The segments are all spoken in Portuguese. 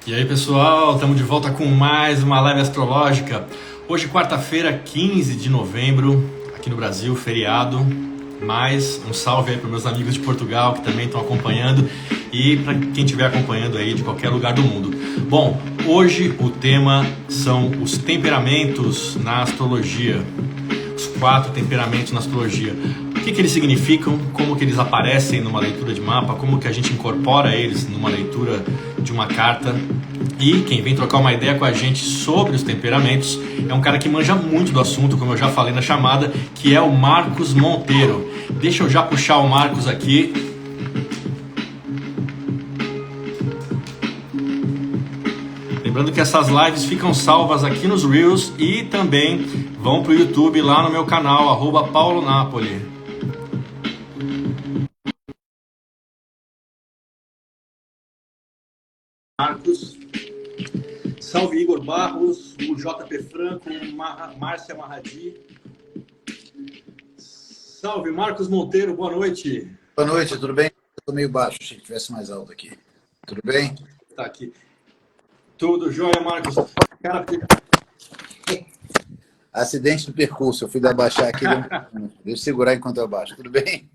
E aí pessoal, estamos de volta com mais uma live astrológica. Hoje, quarta-feira, 15 de novembro, aqui no Brasil, feriado. Mais um salve aí para meus amigos de Portugal que também estão acompanhando e para quem estiver acompanhando aí de qualquer lugar do mundo. Bom, hoje o tema são os temperamentos na astrologia. Os 4 temperamentos na astrologia. O que eles significam, como que eles aparecem numa leitura de mapa, como que a gente incorpora eles numa leitura de uma carta. E quem vem trocar uma ideia com a gente sobre os temperamentos é um cara que manja muito do assunto, como eu já falei na chamada, que é o Marcos Monteiro. Deixa eu já puxar o Marcos aqui. Lembrando que essas lives ficam salvas aqui nos Reels e também vão para o YouTube lá no meu canal, @PauloNapoli. Marcos, salve Igor Barros, o JP Franco, Márcia Marradi. Salve Marcos Monteiro, boa noite. Boa noite, tudo bem? Estou meio baixo, achei que tivesse mais alto aqui. Tudo bem? Tá aqui. Tudo jóia, Marcos. Cara, Acidente do percurso, eu fui dar baixar aqui. Deixa eu segurar enquanto eu baixo. Tudo bem?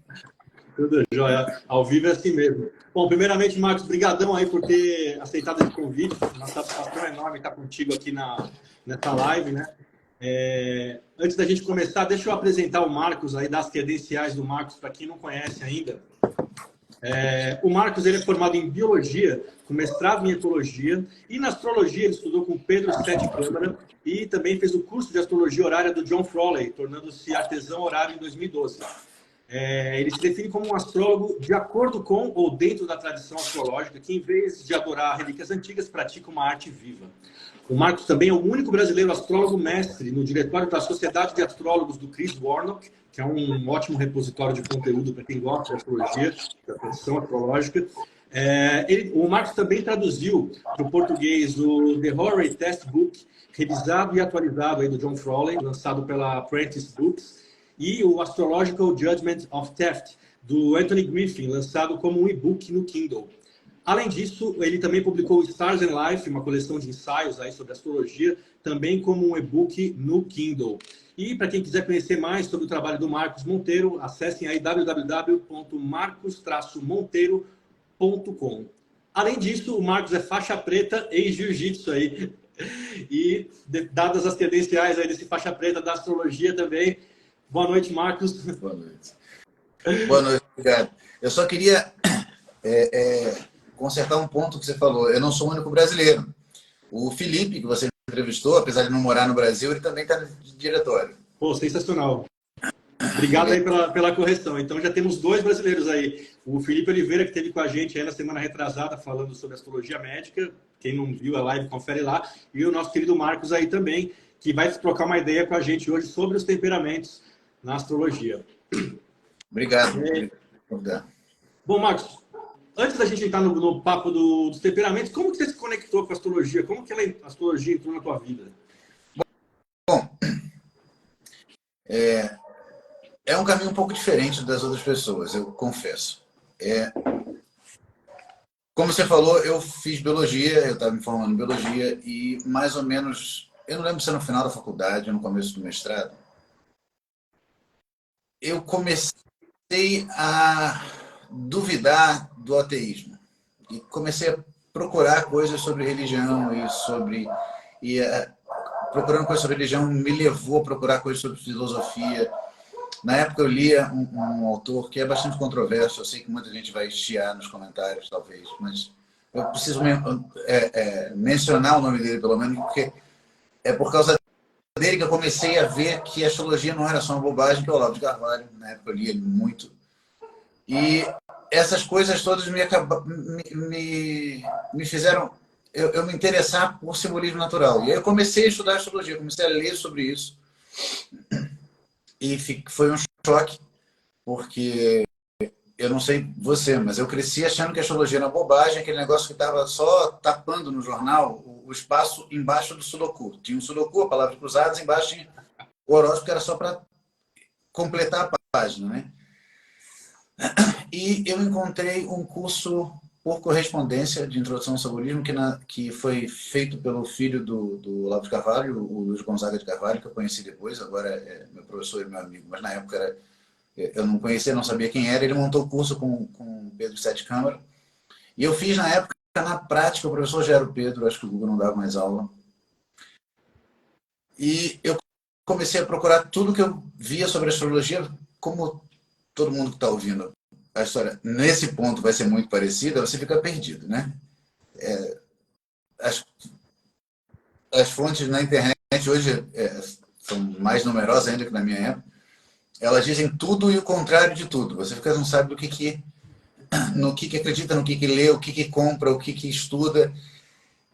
tudo jóia. Ao vivo é assim mesmo. Bom, primeiramente, Marcos, brigadão aí por ter aceitado esse convite. Uma satisfação enorme estar contigo aqui nessa live, né? Antes da gente começar, deixa eu apresentar o Marcos aí, das credenciais do Marcos, para quem não conhece ainda. O Marcos ele é formado em Biologia, com mestrado em Etologia, e na Astrologia ele estudou com Pedro Sete Câmara e também fez o curso de Astrologia Horária do John Frawley, tornando-se artesão horário em 2012. Ele se define como um astrólogo de acordo com ou dentro da tradição astrológica, que em vez de adorar relíquias antigas, pratica uma arte viva. O Marcos também é o único brasileiro astrólogo mestre no diretório da Sociedade de Astrólogos do Chris Warnock, que é um ótimo repositório de conteúdo para quem gosta de astrologia, da tradição astrológica. O Marcos também traduziu para o português o The Horary Test Book, revisado e atualizado aí do John Frawley, lançado pela Prentice Books, e o Astrological Judgment of Theft, do Anthony Griffin, lançado como um e-book no Kindle. Além disso, ele também publicou Stars and Life, uma coleção de ensaios aí sobre astrologia, também como um e-book no Kindle. E para quem quiser conhecer mais sobre o trabalho do Marcos Monteiro, acessem aí www.marcos-monteiro.com. Além disso, o Marcos é faixa preta em jiu-jitsu aí. E dadas as credenciais aí desse faixa preta da astrologia também. Boa noite, Marcos. Boa noite. Boa noite, obrigado. Eu só queria consertar um ponto que você falou. Eu não sou o único brasileiro. O Felipe, que você entrevistou, apesar de não morar no Brasil, ele também está no diretório. Pô, sensacional. Obrigado aí pela correção. Então já temos 2 brasileiros aí. O Felipe Oliveira, que esteve com a gente aí na semana retrasada, falando sobre astrologia médica. Quem não viu a live, confere lá. E o nosso querido Marcos aí também, que vai trocar uma ideia com a gente hoje sobre os temperamentos na astrologia. Obrigado. Bom, Marcos, antes da gente entrar no papo dos temperamentos, como que você se conectou com a astrologia? Como que a astrologia entrou na tua vida? Bom, é um caminho um pouco diferente das outras pessoas, eu confesso. Como você falou, eu fiz biologia, eu estava me formando em biologia e mais ou menos, eu não lembro se é no final da faculdade ou no começo do mestrado, eu comecei a duvidar do ateísmo e comecei a procurar coisas sobre religião procurando coisas sobre religião me levou a procurar coisas sobre filosofia. Na época eu lia um autor que é bastante controverso, eu sei que muita gente vai chiar nos comentários, talvez, mas eu preciso mencionar o nome dele, pelo menos, porque é por causa dele que eu comecei a ver que a astrologia não era só uma bobagem, que é o Olavo de Carvalho. Na época eu lia muito. E essas coisas todas me fizeram eu me interessar por simbolismo natural. E aí eu comecei a estudar astrologia, comecei a ler sobre isso. E foi um choque, porque eu não sei você, mas eu cresci achando que a astrologia era uma bobagem, aquele negócio que estava só tapando no jornal o espaço embaixo do sudoku. Tinha um sudoku, palavras cruzadas, embaixo tinha o horóscopo, que era só para completar a página, né? E eu encontrei um curso por correspondência de introdução ao saborismo que foi feito pelo filho do Olavo de Carvalho, o Luiz Gonzaga de Carvalho, que eu conheci depois, agora é meu professor e meu amigo, mas na época eu não conhecia, não sabia quem era. Ele montou o curso com Pedro Sete Câmara. E eu fiz na época, na prática, o professor já era o Pedro, acho que o Google não dava mais aula. E eu comecei a procurar tudo que eu via sobre astrologia, como todo mundo que está ouvindo a história nesse ponto vai ser muito parecida, você fica perdido, né? As fontes na internet hoje são mais numerosas ainda que na minha época. Elas dizem tudo e o contrário de tudo. Você fica não sabe no que acredita, no que lê, o que compra, o que estuda.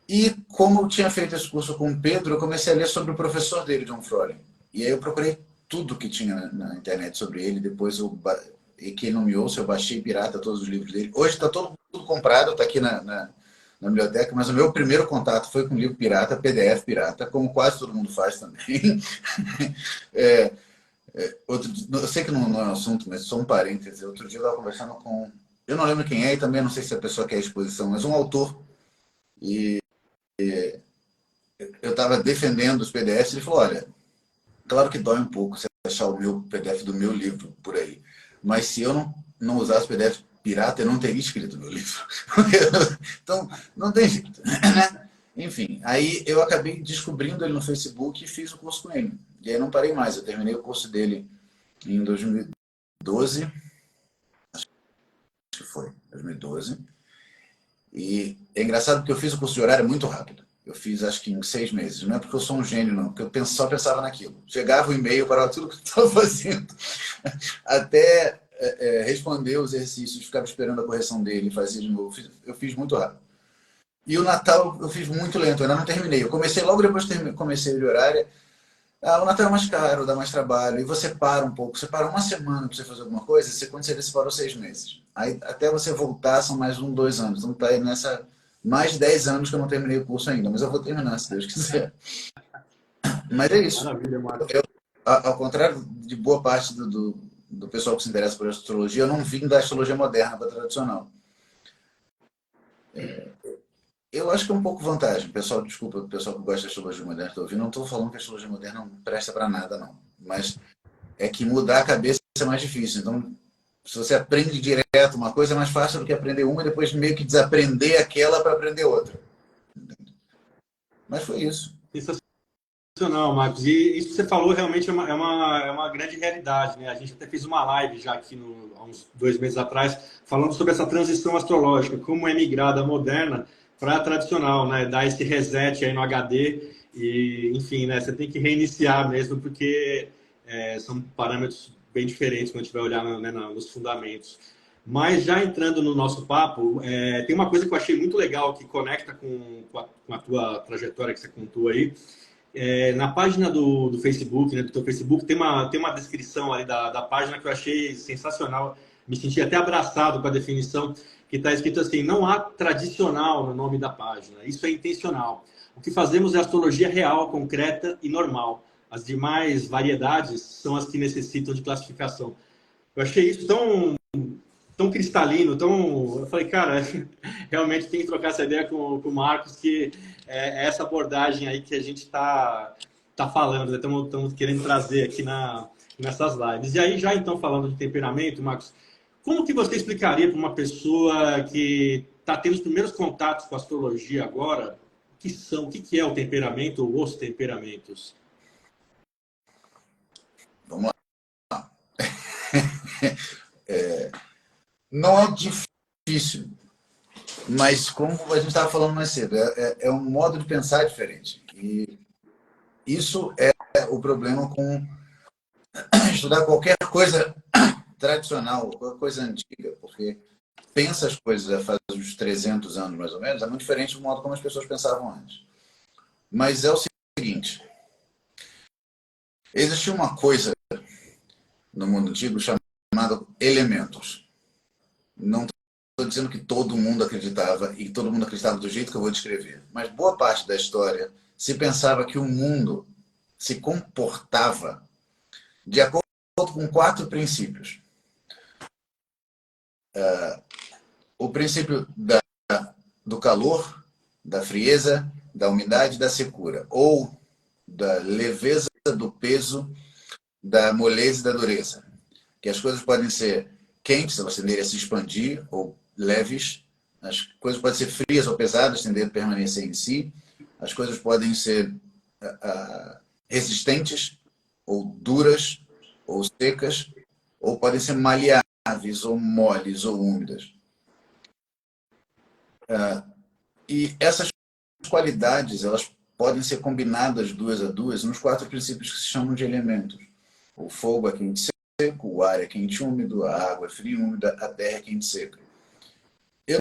E como eu tinha feito esse curso com o Pedro, eu comecei a ler sobre o professor dele, John Froling. E aí eu procurei tudo que tinha na internet sobre ele. Depois e quem não me ouça, eu baixei pirata todos os livros dele. Hoje está tudo comprado, está aqui na biblioteca, mas o meu primeiro contato foi com livro pirata, PDF pirata, como quase todo mundo faz também. Eu sei que não é um assunto, mas só um parêntese. Outro dia eu estava conversando com... Eu não lembro quem é e também não sei se a pessoa quer a exposição, mas um autor. E eu estava defendendo os PDFs e ele falou, olha, claro que dói um pouco você achar o meu PDF do meu livro por aí, mas se eu não usasse PDF pirata, eu não teria escrito o meu livro. Então, não tem jeito, né? Enfim, aí eu acabei descobrindo ele no Facebook e fiz o curso com ele. E aí não parei mais, eu terminei o curso dele em 2012, acho que foi, 2012. E é engraçado porque eu fiz o curso de horário muito rápido. Eu fiz acho que em 6 meses. Não é porque eu sou um gênio, não, porque eu só pensava naquilo. Chegava o e-mail, parava tudo que eu estava fazendo. Até responder os exercícios, ficava esperando a correção dele e fazia de novo. Eu fiz muito rápido. E o Natal eu fiz muito lento, eu ainda não terminei. Eu comecei logo depois que comecei de horário. O Natal é mais caro, dá mais trabalho, e você para um pouco. Você para uma semana para você fazer alguma coisa, quando você vê, você parou 6 meses. Aí até você voltar são mais 1, 2 anos. Então tá aí nessa mais de 10 anos que eu não terminei o curso ainda, mas eu vou terminar, se Deus quiser. Mas é isso. Maravilha, Marcos. Ao contrário de boa parte do pessoal que se interessa por astrologia, eu não vim da astrologia moderna para a tradicional. Eu acho que é um pouco vantagem. Pessoal, desculpa, o pessoal que gosta de astrologia moderna, estou ouvindo, não estou falando que a astrologia moderna não presta para nada, não. Mas é que mudar a cabeça é mais difícil. Então, se você aprende direto uma coisa, é mais fácil do que aprender uma e depois meio que desaprender aquela para aprender outra. Mas foi isso. Sensacional, Marcos. E isso que você falou realmente é uma grande realidade, né? A gente até fez uma live já aqui há uns 2 meses atrás, falando sobre essa transição astrológica, como é migrar da moderna para a tradicional, né? Dar esse reset aí no HD e, enfim, né? Você tem que reiniciar mesmo, porque são parâmetros bem diferentes quando a gente vai olhar, né, nos fundamentos. Mas já entrando no nosso papo, tem uma coisa que eu achei muito legal que conecta com a tua trajetória que você contou aí. Na página do Facebook, né, do teu Facebook, tem uma descrição ali da página que eu achei sensacional. Me senti até abraçado com a definição, que está escrito assim: não há tradicional no nome da página, isso é intencional. O que fazemos é astrologia real, concreta e normal. As demais variedades são as que necessitam de classificação. Eu achei isso tão cristalino, tão... Eu falei, cara, realmente tem que trocar essa ideia com o Marcos, que é essa abordagem aí que a gente está falando, estamos querendo trazer aqui nessas lives. E aí, já então falando de temperamento, Marcos, como que você explicaria para uma pessoa que está tendo os primeiros contatos com a astrologia agora, o que é o temperamento ou os temperamentos? Vamos lá. Não é difícil, mas como a gente estava falando mais cedo, é um modo de pensar diferente. E isso é o problema com estudar qualquer coisa tradicional, qualquer coisa antiga, porque pensa as coisas faz uns 300 anos, mais ou menos, é muito diferente do modo como as pessoas pensavam antes. Mas é o seguinte, existia uma coisa no mundo antigo chamada elementos. Não estou dizendo que todo mundo acreditava e todo mundo acreditava do jeito que eu vou descrever, mas boa parte da história se pensava que o mundo se comportava de acordo com 4 princípios. O princípio da do calor, da frieza, da umidade e da secura, ou da leveza, do peso, da moleza e da dureza. Que as coisas podem ser quentes, elas tendem a se expandir, ou leves. As coisas podem ser frias ou pesadas, tendendo a permanecer em si. As coisas podem ser resistentes, ou duras, ou secas, ou podem ser maleáveis, ou moles, ou úmidas. E essas qualidades, elas podem ser combinadas duas a duas nos 4 princípios que se chamam de elementos. O fogo é quente e seco, o ar é quente e úmido, a água é fria e úmida, a terra é quente e seca. Eu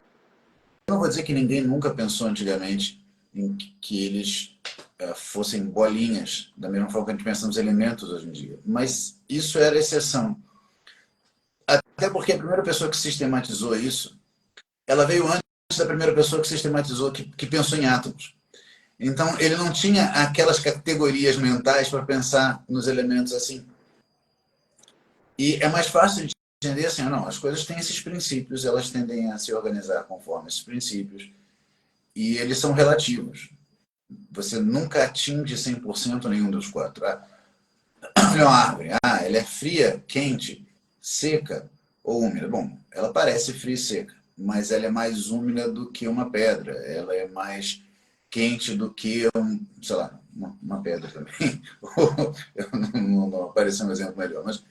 não vou dizer que ninguém nunca pensou antigamente em que eles fossem bolinhas, da mesma forma que a gente pensa nos elementos hoje em dia. Mas isso era exceção. Até porque a primeira pessoa que sistematizou isso, ela veio antes da primeira pessoa que sistematizou, que pensou em átomos. Então, ele não tinha aquelas categorias mentais para pensar nos elementos assim. E é mais fácil de entender assim, não, as coisas têm esses princípios, elas tendem a se organizar conforme esses princípios, e eles são relativos. Você nunca atinge 100% nenhum dos 4. Olha uma árvore, ela é fria, quente, seca ou úmida. Bom, ela parece fria e seca, mas ela é mais úmida do que uma pedra, ela é mais quente do que sei lá, uma pedra também. Não apareceu um exemplo melhor, mas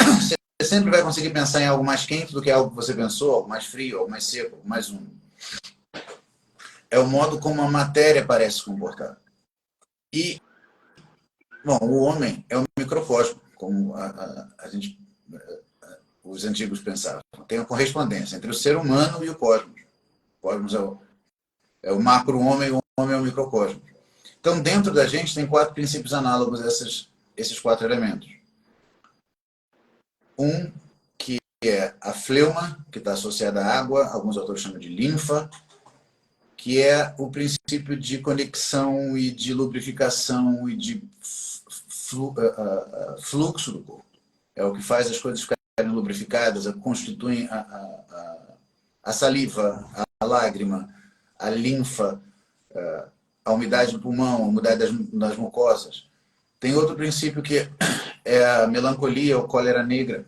você sempre vai conseguir pensar em algo mais quente do que algo que você pensou, algo mais frio, algo mais seco, algo mais úmido. É o modo como a matéria parece se comportar. E, bom, o homem é um microcosmo, como os antigos pensavam. Tem uma correspondência entre o ser humano e o cosmos. O cosmos é o macro-homem, o homem é o microcosmo. Então, dentro da gente tem 4 princípios análogos a esses 4 elementos. Um, que é a fleuma, que está associada à água, alguns autores chamam de linfa, que é o princípio de conexão e de lubrificação e de fluxo do corpo. É o que faz as coisas ficarem lubrificadas, constituem a saliva, a lágrima, a linfa, a umidade do pulmão, a umidade das mucosas. Tem outro princípio que é a melancolia ou cólera negra,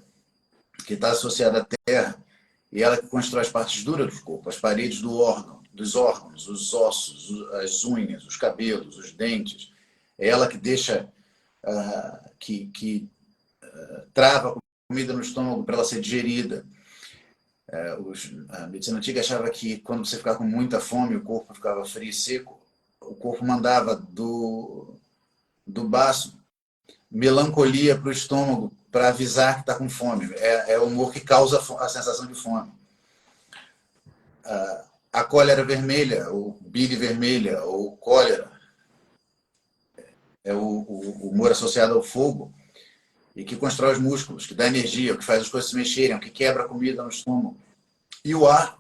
que está associada à terra, e ela que constrói as partes duras do corpo, as paredes dos órgãos, os ossos, as unhas, os cabelos, os dentes. É ela que deixa, que trava a comida no estômago para ela ser digerida. A medicina antiga achava que quando você ficava com muita fome, o corpo ficava frio e seco, o corpo mandava do baço melancolia para o estômago para avisar que está com fome. É o humor que causa a sensação de fome. A cólera vermelha, ou bile vermelha, ou cólera, é o humor associado ao fogo, e que constrói os músculos, que dá energia, o que faz as coisas se mexerem, o que quebra a comida no estômago. E o ar,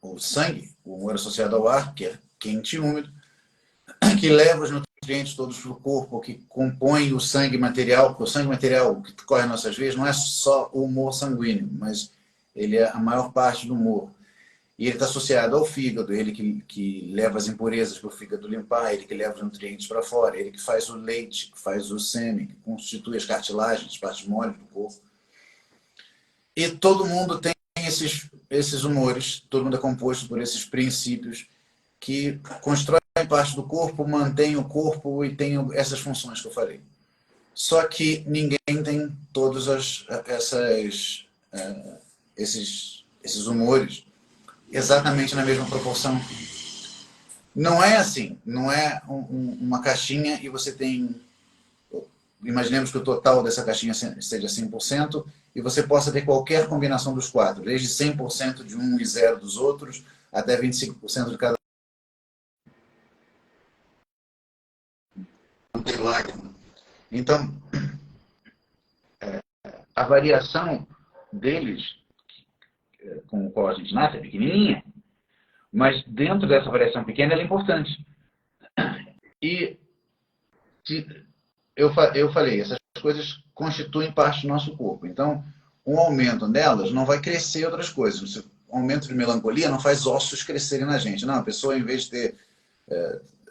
o sangue, o humor associado ao ar, que é quente e úmido, que leva os nutrientes todos para o corpo, que compõe o sangue material, porque o sangue material que corre nas nossas veias não é só o humor sanguíneo, mas ele é a maior parte do humor. E ele está associado ao fígado, ele que leva as impurezas para o fígado limpar, ele que leva os nutrientes para fora, ele que faz o leite, que faz o sêmen, que constitui as cartilagens, as partes moles do corpo. E todo mundo tem esses humores, todo mundo é composto por esses princípios que constroem parte do corpo, mantêm o corpo e tem essas funções que eu falei. Só que ninguém tem todos esses humores exatamente na mesma proporção. Não é assim, não é uma caixinha e você tem... Imaginemos que o total dessa caixinha seja 100% e você possa ter qualquer combinação dos 4, desde 100% de um e 0 dos outros, até 25% de cada um. Então, a variação deles, com o qual a gente nasce, é pequenininha, mas dentro dessa variação pequena ela é importante. E eu falei, essas coisas constituem parte do nosso corpo. Então, um aumento nelas não vai crescer outras coisas. aumento de melancolia não faz ossos crescerem na gente. Não, a pessoa, em vez de ter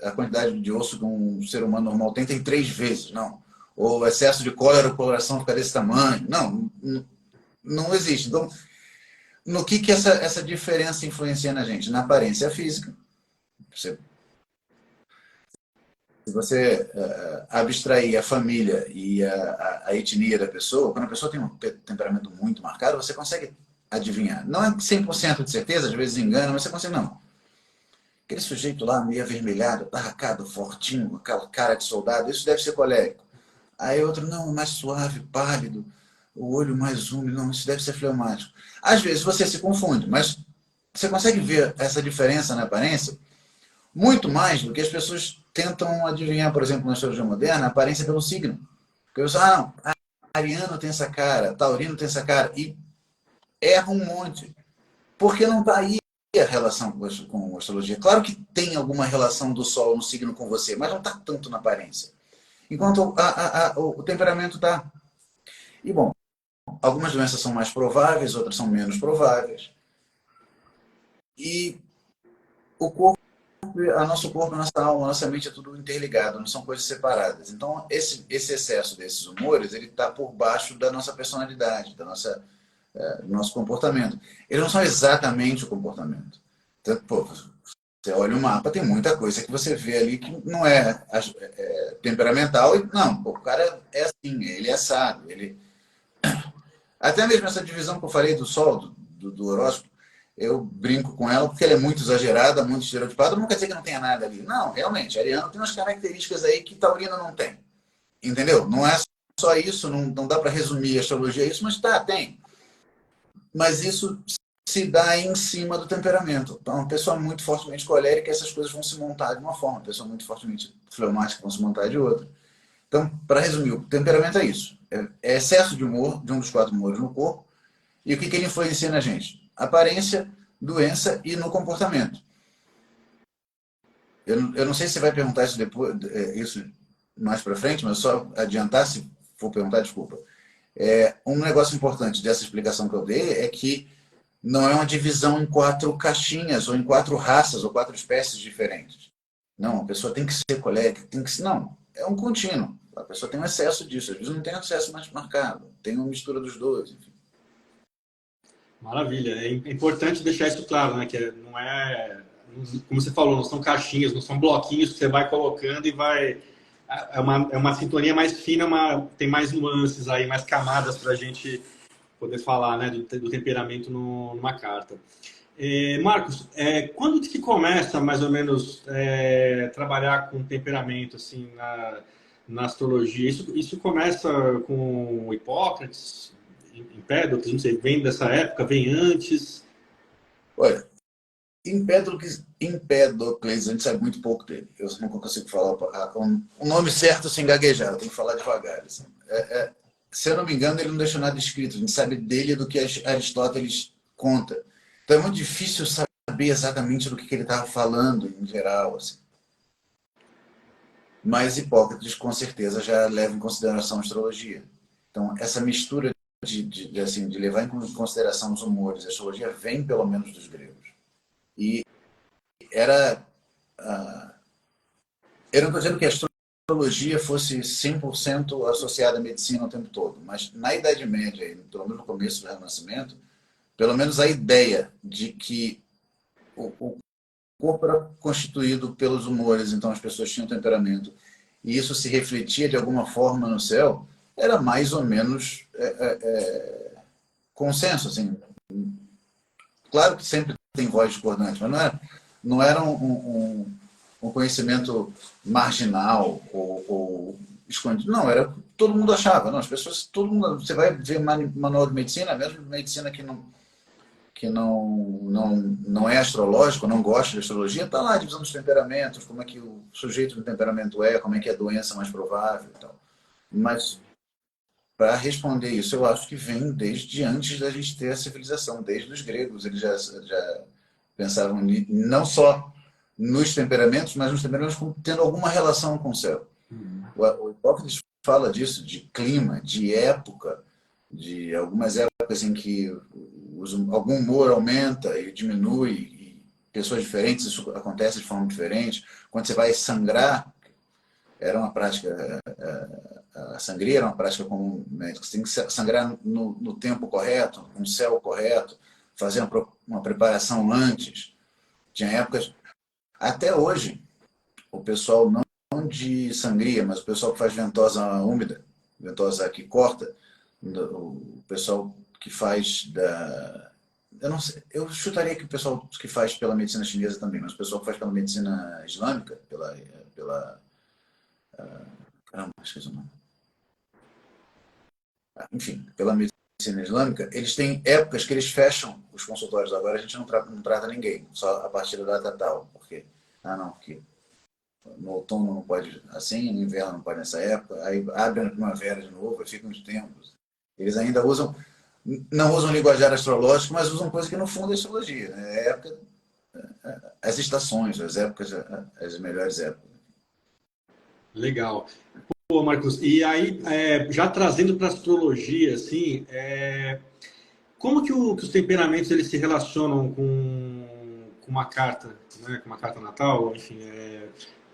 a quantidade de osso que um ser humano normal tem 3 vezes, não. Ou excesso de cólera, o coração fica desse tamanho. Não, não existe. Então, no que essa diferença influencia na gente? Na aparência física. Se você abstrair a família e a etnia da pessoa, quando a pessoa tem um temperamento muito marcado, você consegue adivinhar. Não é 100% de certeza, às vezes engana, mas você consegue, não. Aquele sujeito lá, meio avermelhado, barracado, fortinho, com aquela cara de soldado, isso deve ser colérico. Aí outro, não, mais suave, pálido, o olho mais úmido, não, isso deve ser fleumático. Às vezes você se confunde, mas você consegue ver essa diferença na aparência muito mais do que as pessoas tentam adivinhar, por exemplo, na astrologia moderna, a aparência pelo signo. Porque eu não, ariano tem essa cara, taurino tem essa cara, e erra um monte. Porque não está aí a relação com a astrologia. Claro que tem alguma relação do Sol no signo com você, mas não está tanto na aparência. Enquanto o temperamento está. E, bom, algumas doenças são mais prováveis, outras são menos prováveis. E o corpo, nosso corpo, a nossa alma, a nossa mente é tudo interligado, não são coisas separadas. Então, esse excesso desses humores, ele está por baixo da nossa personalidade, do nosso comportamento. Eles não são exatamente o comportamento. Então, pô, você olha o mapa, tem muita coisa que você vê ali que não é temperamental. E não, o cara é assim, ele é sábio. Até mesmo essa divisão que eu falei do Sol, do horóscopo, eu brinco com ela porque ela é muito exagerada, muito estereotipada, não quer dizer que não tenha nada ali. Não, realmente, ariano tem umas características aí que taurino não tem. Entendeu? Não é só isso, não dá para resumir a astrologia a isso, mas tem. Mas isso se dá em cima do temperamento. Então, uma pessoa muito fortemente colérica, essas coisas vão se montar de uma forma. Uma pessoa muito fortemente fleumática vão se montar de outra. Então, para resumir, o temperamento é isso. É excesso de humor, de um dos 4 humores no corpo. E o que ele influencia na gente? Aparência, doença e no comportamento. Eu não sei se você vai perguntar isso depois, isso mais para frente, mas só adiantar, se for perguntar, desculpa. Um negócio importante dessa explicação que eu dei é que não é uma divisão em 4 caixinhas, ou em 4 raças, ou 4 espécies diferentes. Não, a pessoa tem que ser colérica, tem que ser. Não, é um contínuo. A pessoa tem um excesso disso, às vezes não tem um excesso mais marcado, tem uma mistura dos dois, enfim. Maravilha. É importante deixar isso claro, né? Que não é, como você falou, não são caixinhas, não são bloquinhos que você vai colocando e vai. É uma sintonia mais fina, tem mais nuances aí, mais camadas para a gente poder falar, né, do temperamento numa carta. Marcos, quando que começa mais ou menos trabalhar com temperamento assim na astrologia? Isso começa com Hipócrates, Empédocles, não sei, vem dessa época, vem antes? Olha, Empédocles, a gente sabe muito pouco dele. Eu nunca consigo falar o nome certo sem gaguejar, eu tenho que falar devagar. Assim. Se eu não me engano, ele não deixou nada escrito. A gente sabe dele do que Aristóteles conta. Então é muito difícil saber exatamente do que ele estava falando, em geral. Assim. Mas Hipócrates, com certeza, já leva em consideração a astrologia. Então, essa mistura de levar em consideração os humores, a astrologia vem pelo menos dos gregos. E era... eu não estou dizendo que a astrologia fosse 100% associada à medicina o tempo todo, mas na Idade Média, pelo menos no começo do Renascimento, pelo menos a ideia de que o corpo era constituído pelos humores, então as pessoas tinham temperamento, e isso se refletia de alguma forma no céu, era mais ou menos consenso. Assim. Claro que sempre tem voz discordante, mas não era um conhecimento marginal ou escondido. Não, todo mundo achava. Não, as pessoas, todo mundo, você vai ver manual de medicina, mesmo medicina que não é astrológico, não gosta de astrologia, está lá a divisão dos temperamentos, como é que o sujeito do temperamento como é que é a doença mais provável e tal. Mas, para responder isso, eu acho que vem desde antes da gente ter a civilização, desde os gregos. Eles já pensavam não só nos temperamentos, mas nos temperamentos como tendo alguma relação com o céu. O Hipócrates fala disso, de clima, de época, de algumas épocas em que o algum humor aumenta e diminui, e pessoas diferentes, isso acontece de forma diferente. Quando você vai sangrar, era uma prática, a sangria era uma prática comum, né? Você tem que sangrar no tempo correto, no céu correto, fazer uma preparação antes. Tinha épocas, até hoje, o pessoal não de sangria, mas o pessoal que faz ventosa úmida, ventosa que corta, o pessoal que faz eu não sei, eu chutaria que o pessoal que faz pela medicina chinesa também, mas o pessoal que faz pela medicina islâmica, caramba, esqueci o nome. Enfim, pela medicina islâmica, eles têm épocas que eles fecham os consultórios. Agora a gente não trata ninguém, só a partir da data tal, porque porque no outono não pode assim, no inverno não pode nessa época, aí abre na primavera de novo, aí fica uns tempos. Eles ainda não usam linguajar astrológico, mas usam coisa que no fundo é astrologia, né? É época, as estações, as épocas, as melhores épocas. Legal. Pô, Marcos, e aí, já trazendo para a astrologia, assim, como que os temperamentos eles se relacionam com uma carta, né? Com uma carta natal? Enfim,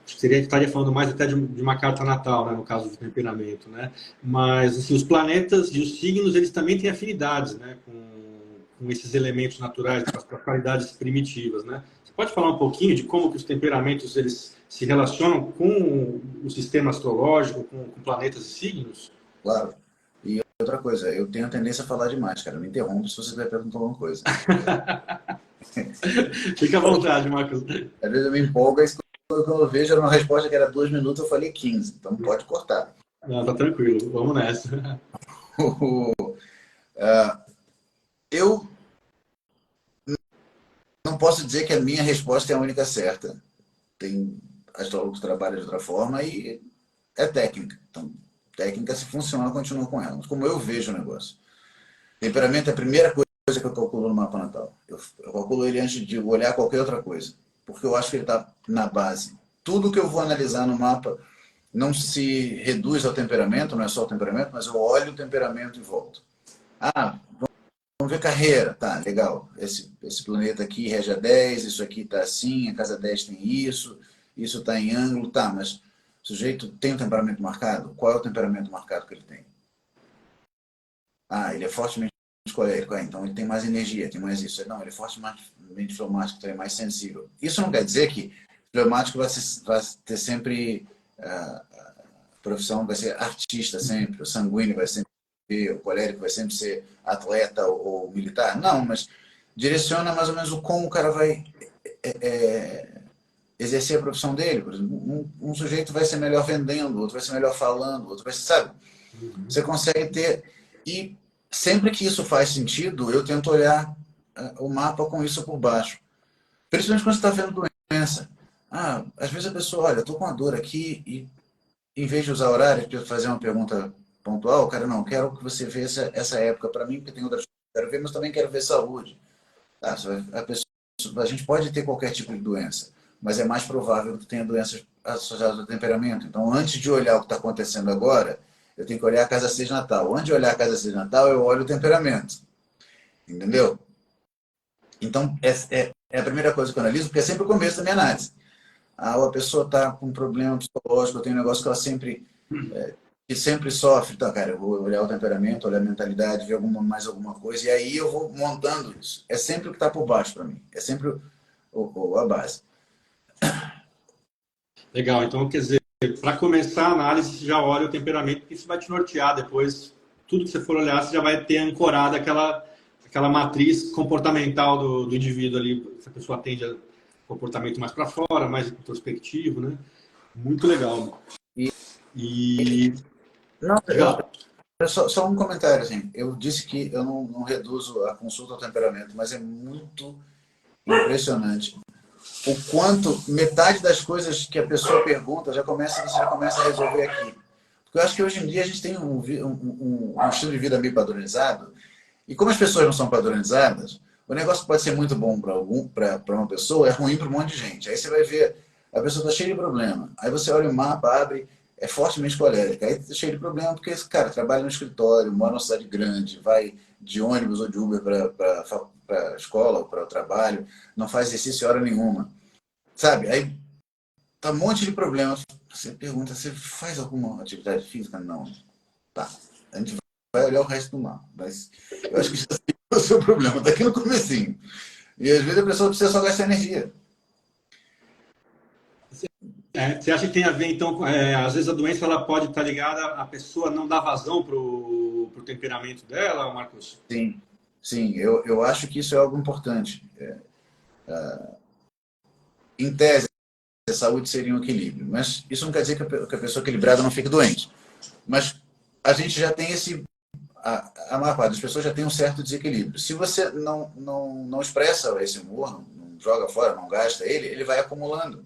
estaria falando mais até de uma carta natal, né? No caso do temperamento, né? Mas assim, os planetas e os signos eles também têm afinidades, né? Com esses elementos naturais, com as qualidades primitivas, né? Você pode falar um pouquinho de como que os temperamentos eles se relacionam com o sistema astrológico, com planetas e signos? Claro. E outra coisa, eu tenho a tendência a falar demais, cara. Me interrompe se você quiser perguntar alguma coisa. Fica à vontade, Marcos. Às vezes eu me empolgo, e quando eu vejo uma resposta que era 2 minutos, eu falei 15. Então pode cortar. Não, tá tranquilo, vamos nessa. Eu não posso dizer que a minha resposta é a única certa. Tem astrólogos que trabalham de outra forma e é técnica. Então, técnica, se funciona, continua com ela. Mas como eu vejo o negócio. Temperamento é a primeira coisa que eu calculo no mapa natal. Eu calculo ele antes de olhar qualquer outra coisa. Porque eu acho que ele está na base. Tudo que eu vou analisar no mapa não se reduz ao temperamento, não é só o temperamento, mas eu olho o temperamento e volto. Vamos ver carreira. Tá, legal. Esse planeta aqui rege a 10, isso aqui está assim, a casa 10 tem isso está em ângulo, tá, mas o sujeito tem um temperamento marcado? Qual é o temperamento marcado que ele tem? Ele é fortemente colérico, então ele tem mais energia, tem mais isso. Não, ele é fortemente fleumático, então ele é mais sensível. Isso não quer dizer que fleumático vai ter sempre a profissão, vai ser artista sempre, o sanguíneo vai sempre ser, o colérico vai sempre ser atleta ou militar. Não, mas direciona mais ou menos o como o cara vai exercer a profissão dele. Por exemplo, um sujeito vai ser melhor vendendo, outro vai ser melhor falando, outro vai ser, sabe? Você consegue ter... E sempre que isso faz sentido, eu tento olhar o mapa com isso por baixo. Principalmente quando você está vendo doença. Às vezes a pessoa, olha, eu estou com uma dor aqui e em vez de usar horário para fazer uma pergunta pontual, cara, não, quero que você veja essa época para mim, porque tem outras coisas que eu quero ver, mas também quero ver saúde. A gente pode ter qualquer tipo de doença, mas é mais provável que tenha doenças associadas ao temperamento. Então, antes de olhar o que está acontecendo agora, eu tenho que olhar a casa 6 natal. Antes de olhar a casa 6 natal, eu olho o temperamento. Entendeu? Então, é a primeira coisa que eu analiso, porque é sempre o começo da minha análise. A pessoa está com um problema psicológico, tem um negócio que ela sempre sofre. Então, cara, eu vou olhar o temperamento, olhar a mentalidade, ver mais alguma coisa, e aí eu vou montando isso. É sempre o que está por baixo para mim. É sempre a base. Legal, então quer dizer, para começar a análise, você já olha o temperamento, porque isso vai te nortear depois. Tudo que você for olhar, você já vai ter ancorado aquela matriz comportamental do indivíduo ali. Se a pessoa atende a comportamento mais para fora, mais introspectivo, né? Muito legal. Não, legal. Só um comentário, assim. Eu disse que eu não reduzo a consulta ao temperamento, mas é muito impressionante o quanto metade das coisas que a pessoa pergunta você já começa a resolver aqui. Porque eu acho que hoje em dia a gente tem um estilo de vida meio padronizado, e como as pessoas não são padronizadas, o negócio pode ser muito bom para uma pessoa, é ruim para um monte de gente. Aí você vai ver, a pessoa está cheia de problema. Aí você olha o mapa, abre, é fortemente colérica. Aí tá cheio de problema, porque esse cara trabalha no escritório, mora numa cidade grande, vai de ônibus ou de Uber para a escola ou para o trabalho, não faz exercício hora nenhuma. Sabe? Aí tá um monte de problemas. Você pergunta, você faz alguma atividade física? Não. Tá. A gente vai olhar o resto do mapa. Mas eu acho que já sei o seu problema, tá aqui no comecinho. E às vezes a pessoa precisa só gastar energia. Você acha que tem a ver, então, às vezes a doença ela pode estar ligada à pessoa não dar vazão pro temperamento dela, Marcos? Sim, sim, eu acho que isso é algo importante. Em tese, a saúde seria um equilíbrio, mas isso não quer dizer que a pessoa equilibrada não fique doente. Mas a gente já tem a maior parte das pessoas já tem um certo desequilíbrio. Se você não expressa esse humor, não joga fora, não gasta ele vai acumulando.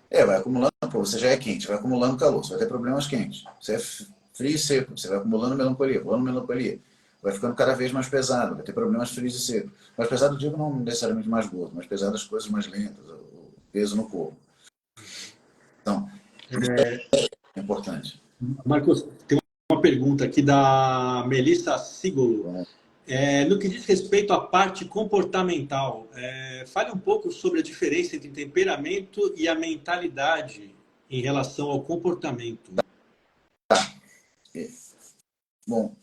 Vai acumulando, pô, você já é quente, vai acumulando calor, você vai ter problemas quentes. Você é frio e seco, você vai acumulando melancolia. Vai ficando cada vez mais pesado, vai ter problemas frios e secos. Mais pesado, eu digo, não necessariamente mais gordo, mas pesado as coisas mais lentas, o peso no corpo. Então, é importante. Marcos, tem uma pergunta aqui da Melissa Sigolo. No que diz respeito à parte comportamental, fale um pouco sobre a diferença entre temperamento e a mentalidade em relação ao comportamento. Bom,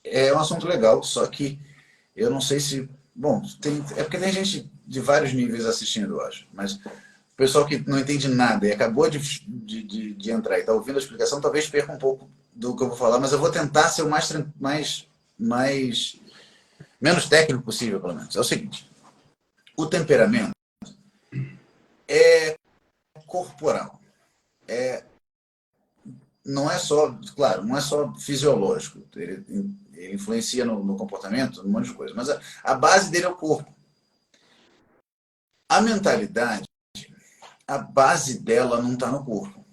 é um assunto legal, só que eu não sei se... Bom, é porque tem gente de vários níveis assistindo, eu acho. Mas o pessoal que não entende nada e acabou de entrar e está ouvindo a explicação, talvez perca um pouco do que eu vou falar, mas eu vou tentar ser o menos técnico possível, pelo menos. É o seguinte, o temperamento é corporal. Não é só, claro, não é só fisiológico. Ele influencia no comportamento, um monte de coisa. Mas a base dele é o corpo. A mentalidade, a base dela não está no corpo.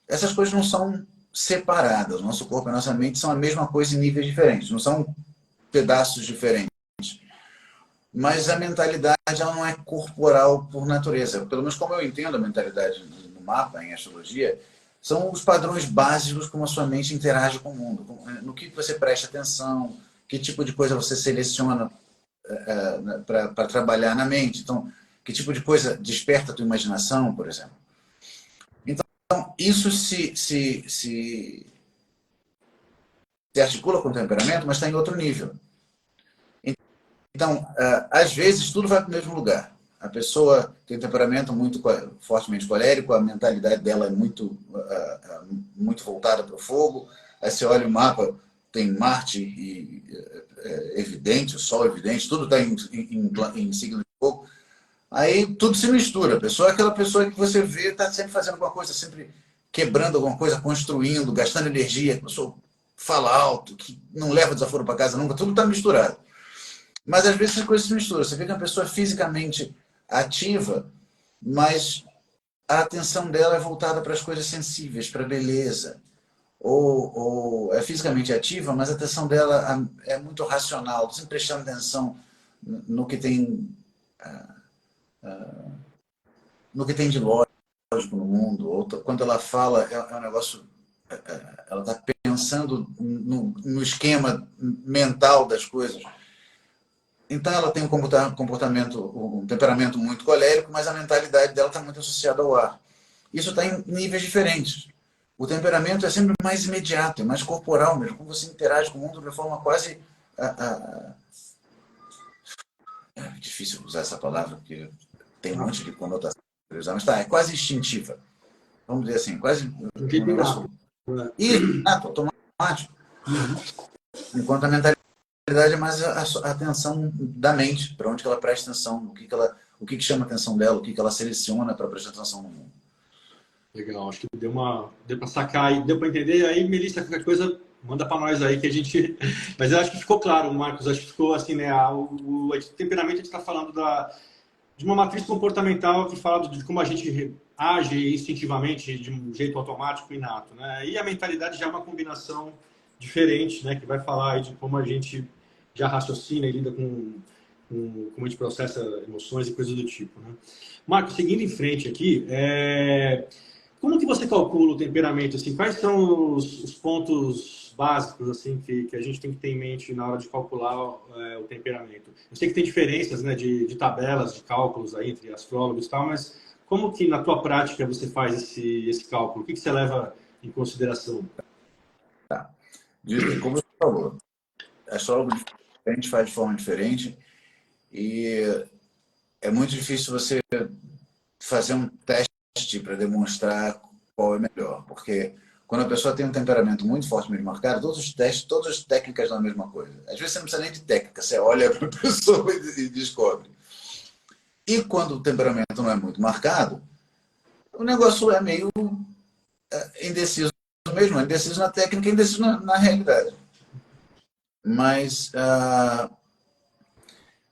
Essas coisas não são separadas. O nosso corpo e a nossa mente são a mesma coisa em níveis diferentes. Não são pedaços diferentes. Mas a mentalidade ela não é corporal por natureza. Pelo menos como eu entendo a mentalidade no mapa, em astrologia, são os padrões básicos como a sua mente interage com o mundo. No que você presta atenção, que tipo de coisa você seleciona para trabalhar na mente. Então, que tipo de coisa desperta a tua imaginação, por exemplo. Então, isso se articula com o temperamento, mas está em outro nível. Então, às vezes, tudo vai para o mesmo lugar. A pessoa tem um temperamento muito fortemente colérico, a mentalidade dela é muito voltada para o fogo. Aí você olha o mapa, tem Marte evidente, o Sol evidente, tudo está em signo de fogo. Aí tudo se mistura. A pessoa é aquela pessoa que você vê está sempre fazendo alguma coisa, sempre quebrando alguma coisa, construindo, gastando energia. A pessoa fala alto, que não leva desaforo para casa nunca, tudo está misturado. Mas às vezes as coisas se misturam. Você vê que é uma pessoa fisicamente ativa, mas a atenção dela é voltada para as coisas sensíveis, para a beleza. Ou é fisicamente ativa, mas a atenção dela é muito racional, sempre prestando atenção no que tem de lógico no mundo. Ou quando ela fala, é um negócio... Ela está pensando no esquema mental das coisas. Então ela tem um temperamento muito colérico, mas a mentalidade dela está muito associada ao ar. Isso está em níveis diferentes. O temperamento é sempre mais imediato, é mais corporal mesmo, como você interage com o mundo de forma quase... É difícil usar essa palavra, porque tem um monte de conotação, mas é quase instintiva. Vamos dizer assim, quase um negócio... automático. Enquanto a mentalidade é mais a atenção da mente, para onde ela presta atenção, o que chama a atenção dela, o que ela seleciona para prestar atenção no mundo. Legal, acho que deu para sacar aí, deu para entender. Aí, Melissa, qualquer coisa, manda para nós aí que a gente... Mas eu acho que ficou claro, Marcos, acho que ficou assim, né? O temperamento, a gente está falando de uma matriz comportamental que fala de como a gente age instintivamente, de um jeito automático, inato, né? E a mentalidade já é uma combinação diferente, né? Que vai falar aí de como a gente já raciocina e lida com como a gente processa emoções e coisas do tipo, né? Marcos, seguindo em frente aqui, Como que você calcula o temperamento? Assim, quais são os pontos básicos assim que a gente tem que ter em mente na hora de calcular o temperamento? Eu sei que tem diferenças, né, de tabelas, de cálculos aí entre astrólogos e tal, mas como que na tua prática você faz esse cálculo? O que você leva em consideração? Como você falou, astrólogo diferente faz de forma diferente e é muito difícil você fazer um teste para demonstrar qual é melhor, porque quando a pessoa tem um temperamento muito fortemente marcado, todos os testes, todas as técnicas são a mesma coisa. Às vezes você não precisa nem de técnica, você olha para a pessoa e descobre. E quando o temperamento não é muito marcado, o negócio é meio indeciso mesmo, indeciso na técnica, indeciso na realidade. Mas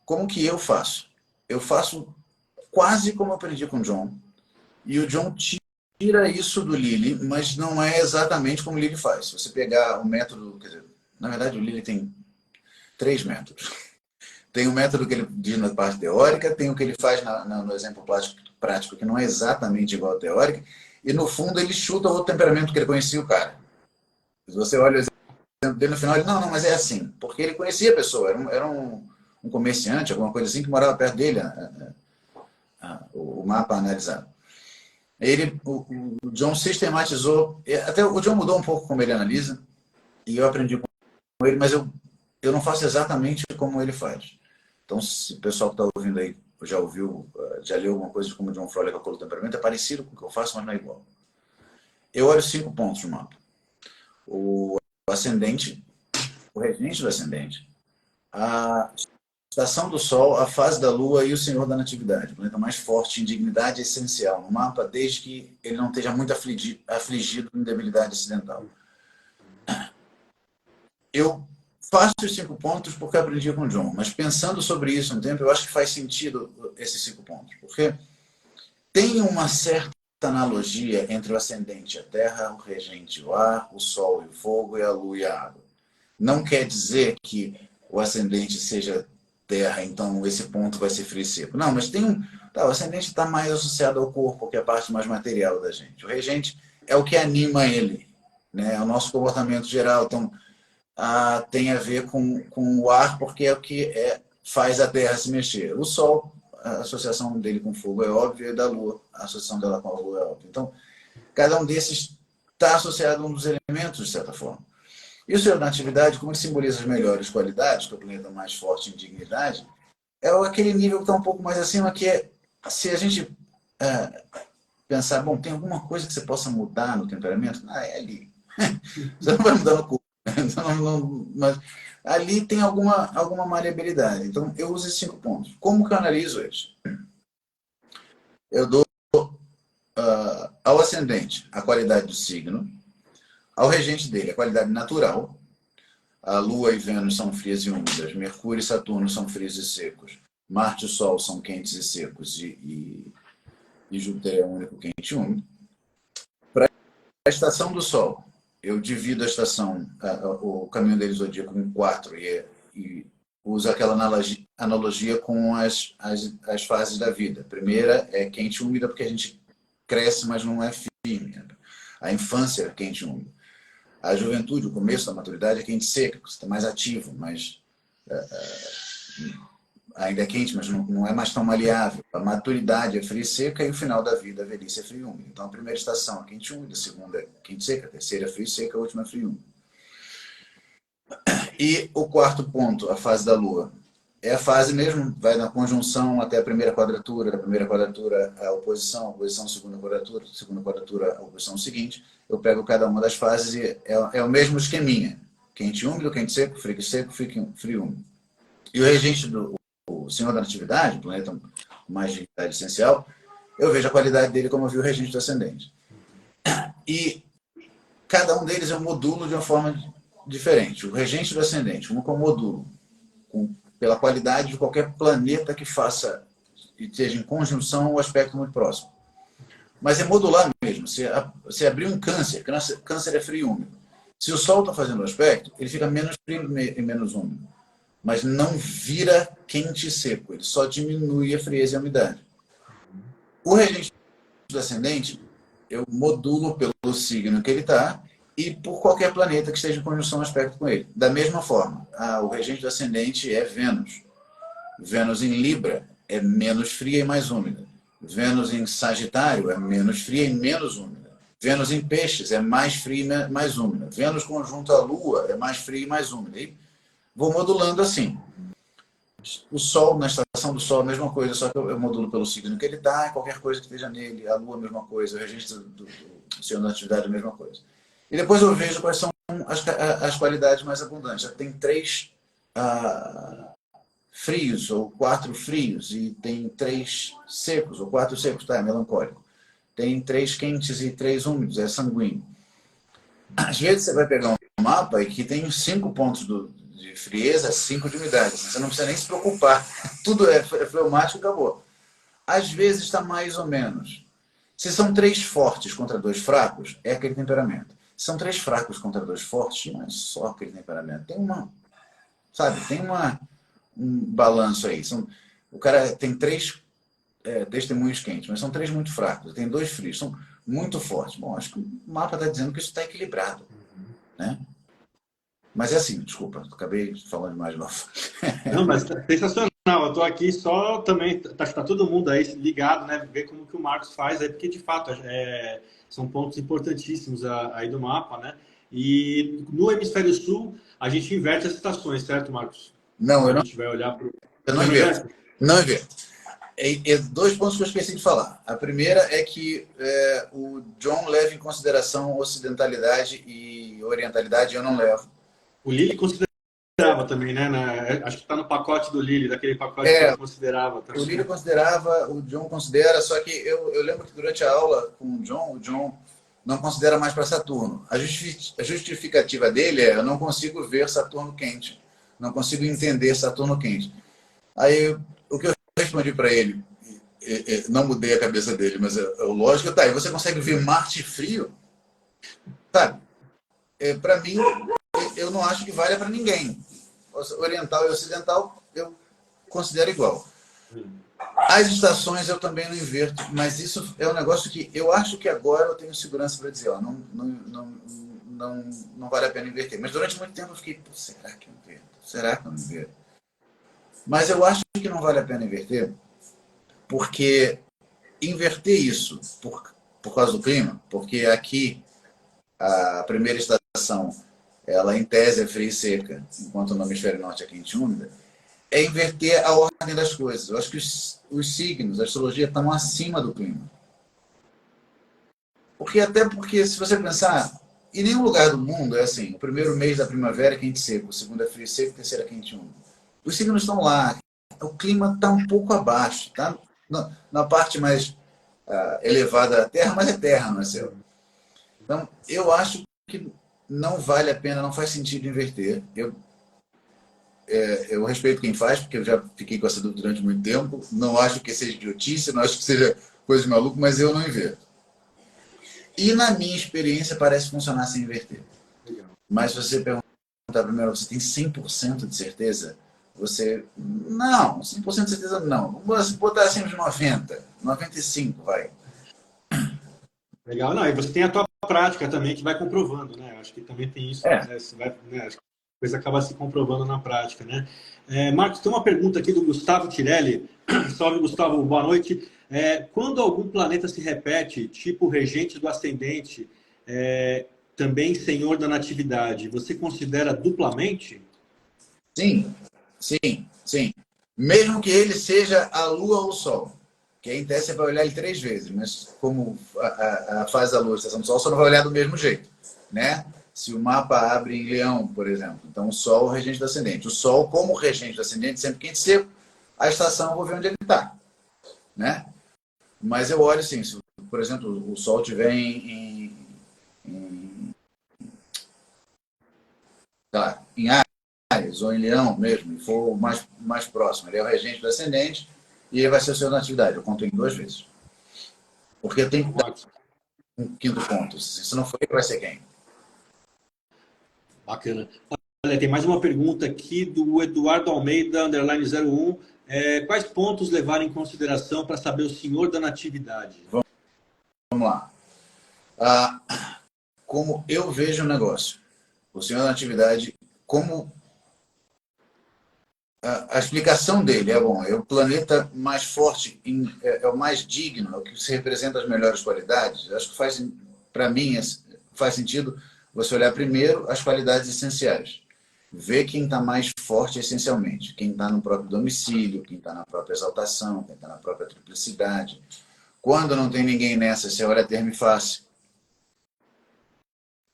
como que eu faço? Eu faço quase como eu aprendi com o John. E o John tira isso do Lilly, mas não é exatamente como o Lilly faz. Se você pegar o método, quer dizer, na verdade o Lilly tem 3 métodos. Tem o método que ele diz na parte teórica, tem o que ele faz no exemplo prático, que não é exatamente igual à teórica, e no fundo ele chuta o temperamento que ele conhecia o cara. Se você olha o exemplo dele no final, ele, não, mas é assim, porque ele conhecia a pessoa, era um comerciante, alguma coisa assim, que morava perto dele, o mapa analisado. O John sistematizou, até o John mudou um pouco como ele analisa, e eu aprendi com ele, mas eu não faço exatamente como ele faz. Então, se o pessoal que está ouvindo aí já ouviu, já leu alguma coisa de como o John Froley calcula o temperamento, é parecido com o que eu faço, mas não é igual. Eu olho 5 pontos no mapa. O ascendente, o regente do ascendente, a estação do Sol, a fase da Lua e o Senhor da Natividade, o planeta mais forte em dignidade essencial no mapa, desde que ele não esteja muito afligido em debilidade acidental. Eu faço os 5 pontos porque aprendi com o John, mas pensando sobre isso um tempo, eu acho que faz sentido esses 5 pontos, porque tem uma certa analogia entre o ascendente e a terra, o regente o ar, o sol e o fogo e a lua e a água. Não quer dizer que o ascendente seja terra, então esse ponto vai ser frio e seco. Não, mas tem o ascendente está mais associado ao corpo, que é a parte mais material da gente. O regente é o que anima ele, né? É o nosso comportamento geral. Então, tem a ver com o ar, porque é o que faz a terra se mexer. O sol, a associação dele com o fogo é óbvia, e da lua, a associação dela com a lua é óbvia. Então, cada um desses está associado a um dos elementos, de certa forma. E o Senhor da Natividade, como ele simboliza as melhores qualidades, que é o planeta mais forte em dignidade, é aquele nível que está um pouco mais acima, que é, se a gente pensar, bom, tem alguma coisa que você possa mudar no temperamento? É ali. Você não vai mudar no corpo. Mas ali tem alguma maleabilidade. Então, eu uso esses 5 pontos. Como que eu analiso eles? Eu dou ao ascendente a qualidade do signo, ao regente dele a qualidade natural. A Lua e Vênus são frias e úmidas, Mercúrio e Saturno são frios e secos, Marte e o Sol são quentes e secos, e Júpiter é o único quente e úmido. Para a estação do Sol, eu divido a estação, o caminho dele zodíaco em 4 e uso aquela analogia com as fases da vida. A primeira é quente e úmida, porque a gente cresce, mas não é firme. A infância é quente e úmida. A juventude, o começo da maturidade é quente e seca, você está mais ativo, mas ainda é quente, mas não é mais tão maleável. A maturidade é fria e seca e o final da vida, a velhice, é frio e úmido. Então, a primeira estação é quente e úmida, a segunda é quente e seca, a terceira é frio e seca, a última é frio e úmida. E o 4º ponto, a fase da Lua, é a fase mesmo, vai na conjunção até a primeira quadratura, a oposição, segunda quadratura, a oposição seguinte. Eu pego cada uma das fases e é o mesmo esqueminha. Quente e úmido, quente seco, frio e úmido. E o regente o Senhor da Natividade, o planeta mais de dignidade essencial, eu vejo a qualidade dele como eu vi o regente do ascendente. E cada um deles é um modulo de uma forma diferente. O regente do ascendente, como modulo, pela qualidade de qualquer planeta que faça e esteja em conjunção o aspecto muito próximo. Mas é modular mesmo. Se abrir um câncer é frio e úmido. Se o Sol está fazendo o aspecto, ele fica menos frio e menos úmido. Mas não vira quente e seco. Ele só diminui a frieza e a umidade. O regente do ascendente eu modulo pelo signo que ele está e por qualquer planeta que esteja em conjunção aspecto com ele. Da mesma forma, o regente do ascendente é Vênus. Vênus em Libra é menos fria e mais úmida. Vênus em Sagitário é menos fria e menos úmida. Vênus em Peixes é mais fria e mais úmida. Vênus conjunto à Lua é mais fria e mais úmida. E vou modulando assim. O Sol, na estação do Sol, a mesma coisa, só que eu modulo pelo signo que ele está, qualquer coisa que esteja nele. A Lua, a mesma coisa. O regente do Senhor da Atividade, a mesma coisa. E depois eu vejo quais são as qualidades mais abundantes. Já tem 3 frios, ou 4 frios, e tem 3 secos, ou 4 secos, tá? É melancólico. Tem 3 quentes e 3 úmidos, é sanguíneo. Às vezes você vai pegar um mapa e que tem 5 pontos de frieza, 5 de umidade. Você não precisa nem se preocupar. Tudo é fleumático e acabou. Às vezes está mais ou menos. Se são 3 fortes contra 2 fracos, é aquele temperamento. Se são 3 fracos contra 2 fortes, não é só aquele temperamento. Tem um balanço aí. O cara tem 3 testemunhos quentes, mas são 3 muito fracos. Tem 2 frios, são muito fortes. Bom, acho que o mapa está dizendo que isso está equilibrado. Né? Mas é assim, desculpa, acabei falando mais novo. Não, mas sensacional. Eu estou aqui só também, tá todo mundo aí ligado, né? Ver como que o Marcos faz aí, porque de fato são pontos importantíssimos aí do mapa, né? E no hemisfério sul, a gente inverte as estações, certo, Marcos? Não, a gente vai olhar para eu não inverto. Não inverto. 2 pontos que eu esqueci de falar. A primeira é que o John leva em consideração ocidentalidade e orientalidade, eu não levo. O Lilly considerava também, né? Acho que está no pacote do Lilly, daquele pacote que ele considerava. Também. O Lilly considerava, o John considera, só que eu lembro que durante a aula com o John não considera mais para Saturno. A justificativa dele eu não consigo ver Saturno quente. Não consigo entender Saturno quente. Aí, o que eu respondi para ele, não mudei a cabeça dele, mas o lógico tá aí. Você consegue ver Marte frio? Sabe? Para mim, eu não acho que valha para ninguém. Oriental e ocidental, eu considero igual. As estações eu também não inverto, mas isso é um negócio que eu acho que agora eu tenho segurança para dizer, ó, não vale a pena inverter. Mas durante muito tempo eu fiquei, será que eu inverto? Será que eu não inverto? Mas eu acho que não vale a pena inverter, porque inverter isso por causa do clima, porque aqui a primeira estação, ela em tese é fria e seca, enquanto no hemisfério norte é quente e úmida, é inverter a ordem das coisas. Eu acho que os signos, a astrologia, estão acima do clima. Até porque, se você pensar, em nenhum lugar do mundo é assim, o primeiro mês da primavera é quente e seco, o segundo é frio e seco, o terceiro é quente e úmido. Os signos estão lá, o clima está um pouco abaixo, tá? Na parte mais elevada da Terra, mas é terra, não é céu. Então, eu acho que não vale a pena, não faz sentido inverter. Eu respeito quem faz, porque eu já fiquei com essa dúvida durante muito tempo. Não acho que seja idiotice, não acho que seja coisa de maluco, mas eu não inverto. E na minha experiência parece funcionar sem inverter. Mas se você perguntar primeiro, você tem 100% de certeza? Não, 100% de certeza não. Vamos botar assim uns 90, 95, vai. Legal, não. E você tem a tua prática também que vai comprovando, né? Acho que também tem isso. Né? Você vai, né? Acho que a coisa acaba se comprovando na prática, né? Marcos, tem uma pergunta aqui do Gustavo Tirelli. Salve, Gustavo, boa noite. Quando algum planeta se repete, tipo regente do ascendente, também senhor da natividade, você considera duplamente? Sim. Mesmo que ele seja a Lua ou o Sol. Que em tese você vai olhar ele 3 vezes, mas como a fase da Lua e a estação do Sol, você não vai olhar do mesmo jeito, né? Se o mapa abre em Leão, por exemplo, então o Sol é o regente do ascendente. O Sol, como regente do ascendente, sempre quente e seco, a estação eu vou ver onde ele está, né? Mas eu olho assim, se, por exemplo, o Sol estiver em Áries ou em Leão mesmo, e for mais próximo, ele é o regente do ascendente, e ele vai ser o seu na atividade. Eu conto em 2 vezes. Porque tem que dar um quinto ponto. Se não for, ele vai ser quem? Bacana. Olha, tem mais uma pergunta aqui do Eduardo Almeida, underline 01. Quais pontos levar em consideração para saber o senhor da natividade? Vamos lá. Ah, como eu vejo o negócio, o Senhor da Natividade, como a explicação dele é bom, é o planeta mais forte, é o mais digno, é o que se representa as melhores qualidades. Acho que faz, para mim, faz sentido você olhar primeiro as qualidades essenciais. Ver quem está mais forte essencialmente, quem está no próprio domicílio, quem está na própria exaltação, quem está na própria triplicidade. Quando não tem ninguém nessa, você olha a termo e face.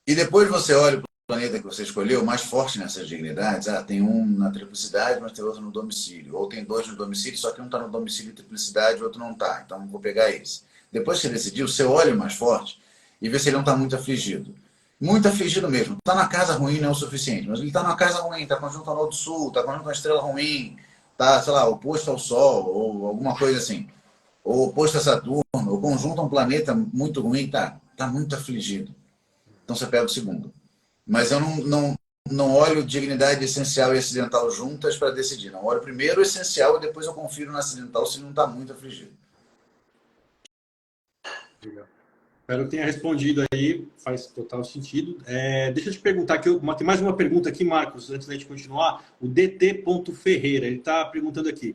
E depois você olha para o planeta que você escolheu, mais forte nessas dignidades. Ah, tem um na triplicidade, mas tem outro no domicílio. Ou tem dois no domicílio, só que um está no domicílio e triplicidade, o outro não está. Então, vou pegar esse. Depois que você decidiu, você olha o mais forte e vê se ele não está muito afligido. Muito afligido mesmo. Está na casa ruim não é o suficiente, mas ele está numa casa ruim, está conjunto ao Norte Sul, está conjunto a uma estrela ruim, está, sei lá, oposto ao Sol, ou alguma coisa assim. Ou oposto a Saturno, ou conjunto a um planeta muito ruim, tá muito afligido. Então você pega o segundo. Mas eu não olho dignidade essencial e acidental juntas para decidir. Não olho primeiro o essencial e depois eu confiro no acidental se não está muito afligido. Legal. Espero que tenha respondido aí, faz total sentido. Deixa eu te perguntar aqui, tem mais uma pergunta aqui, Marcos, antes da gente continuar. O DT. Ferreira, ele está perguntando aqui.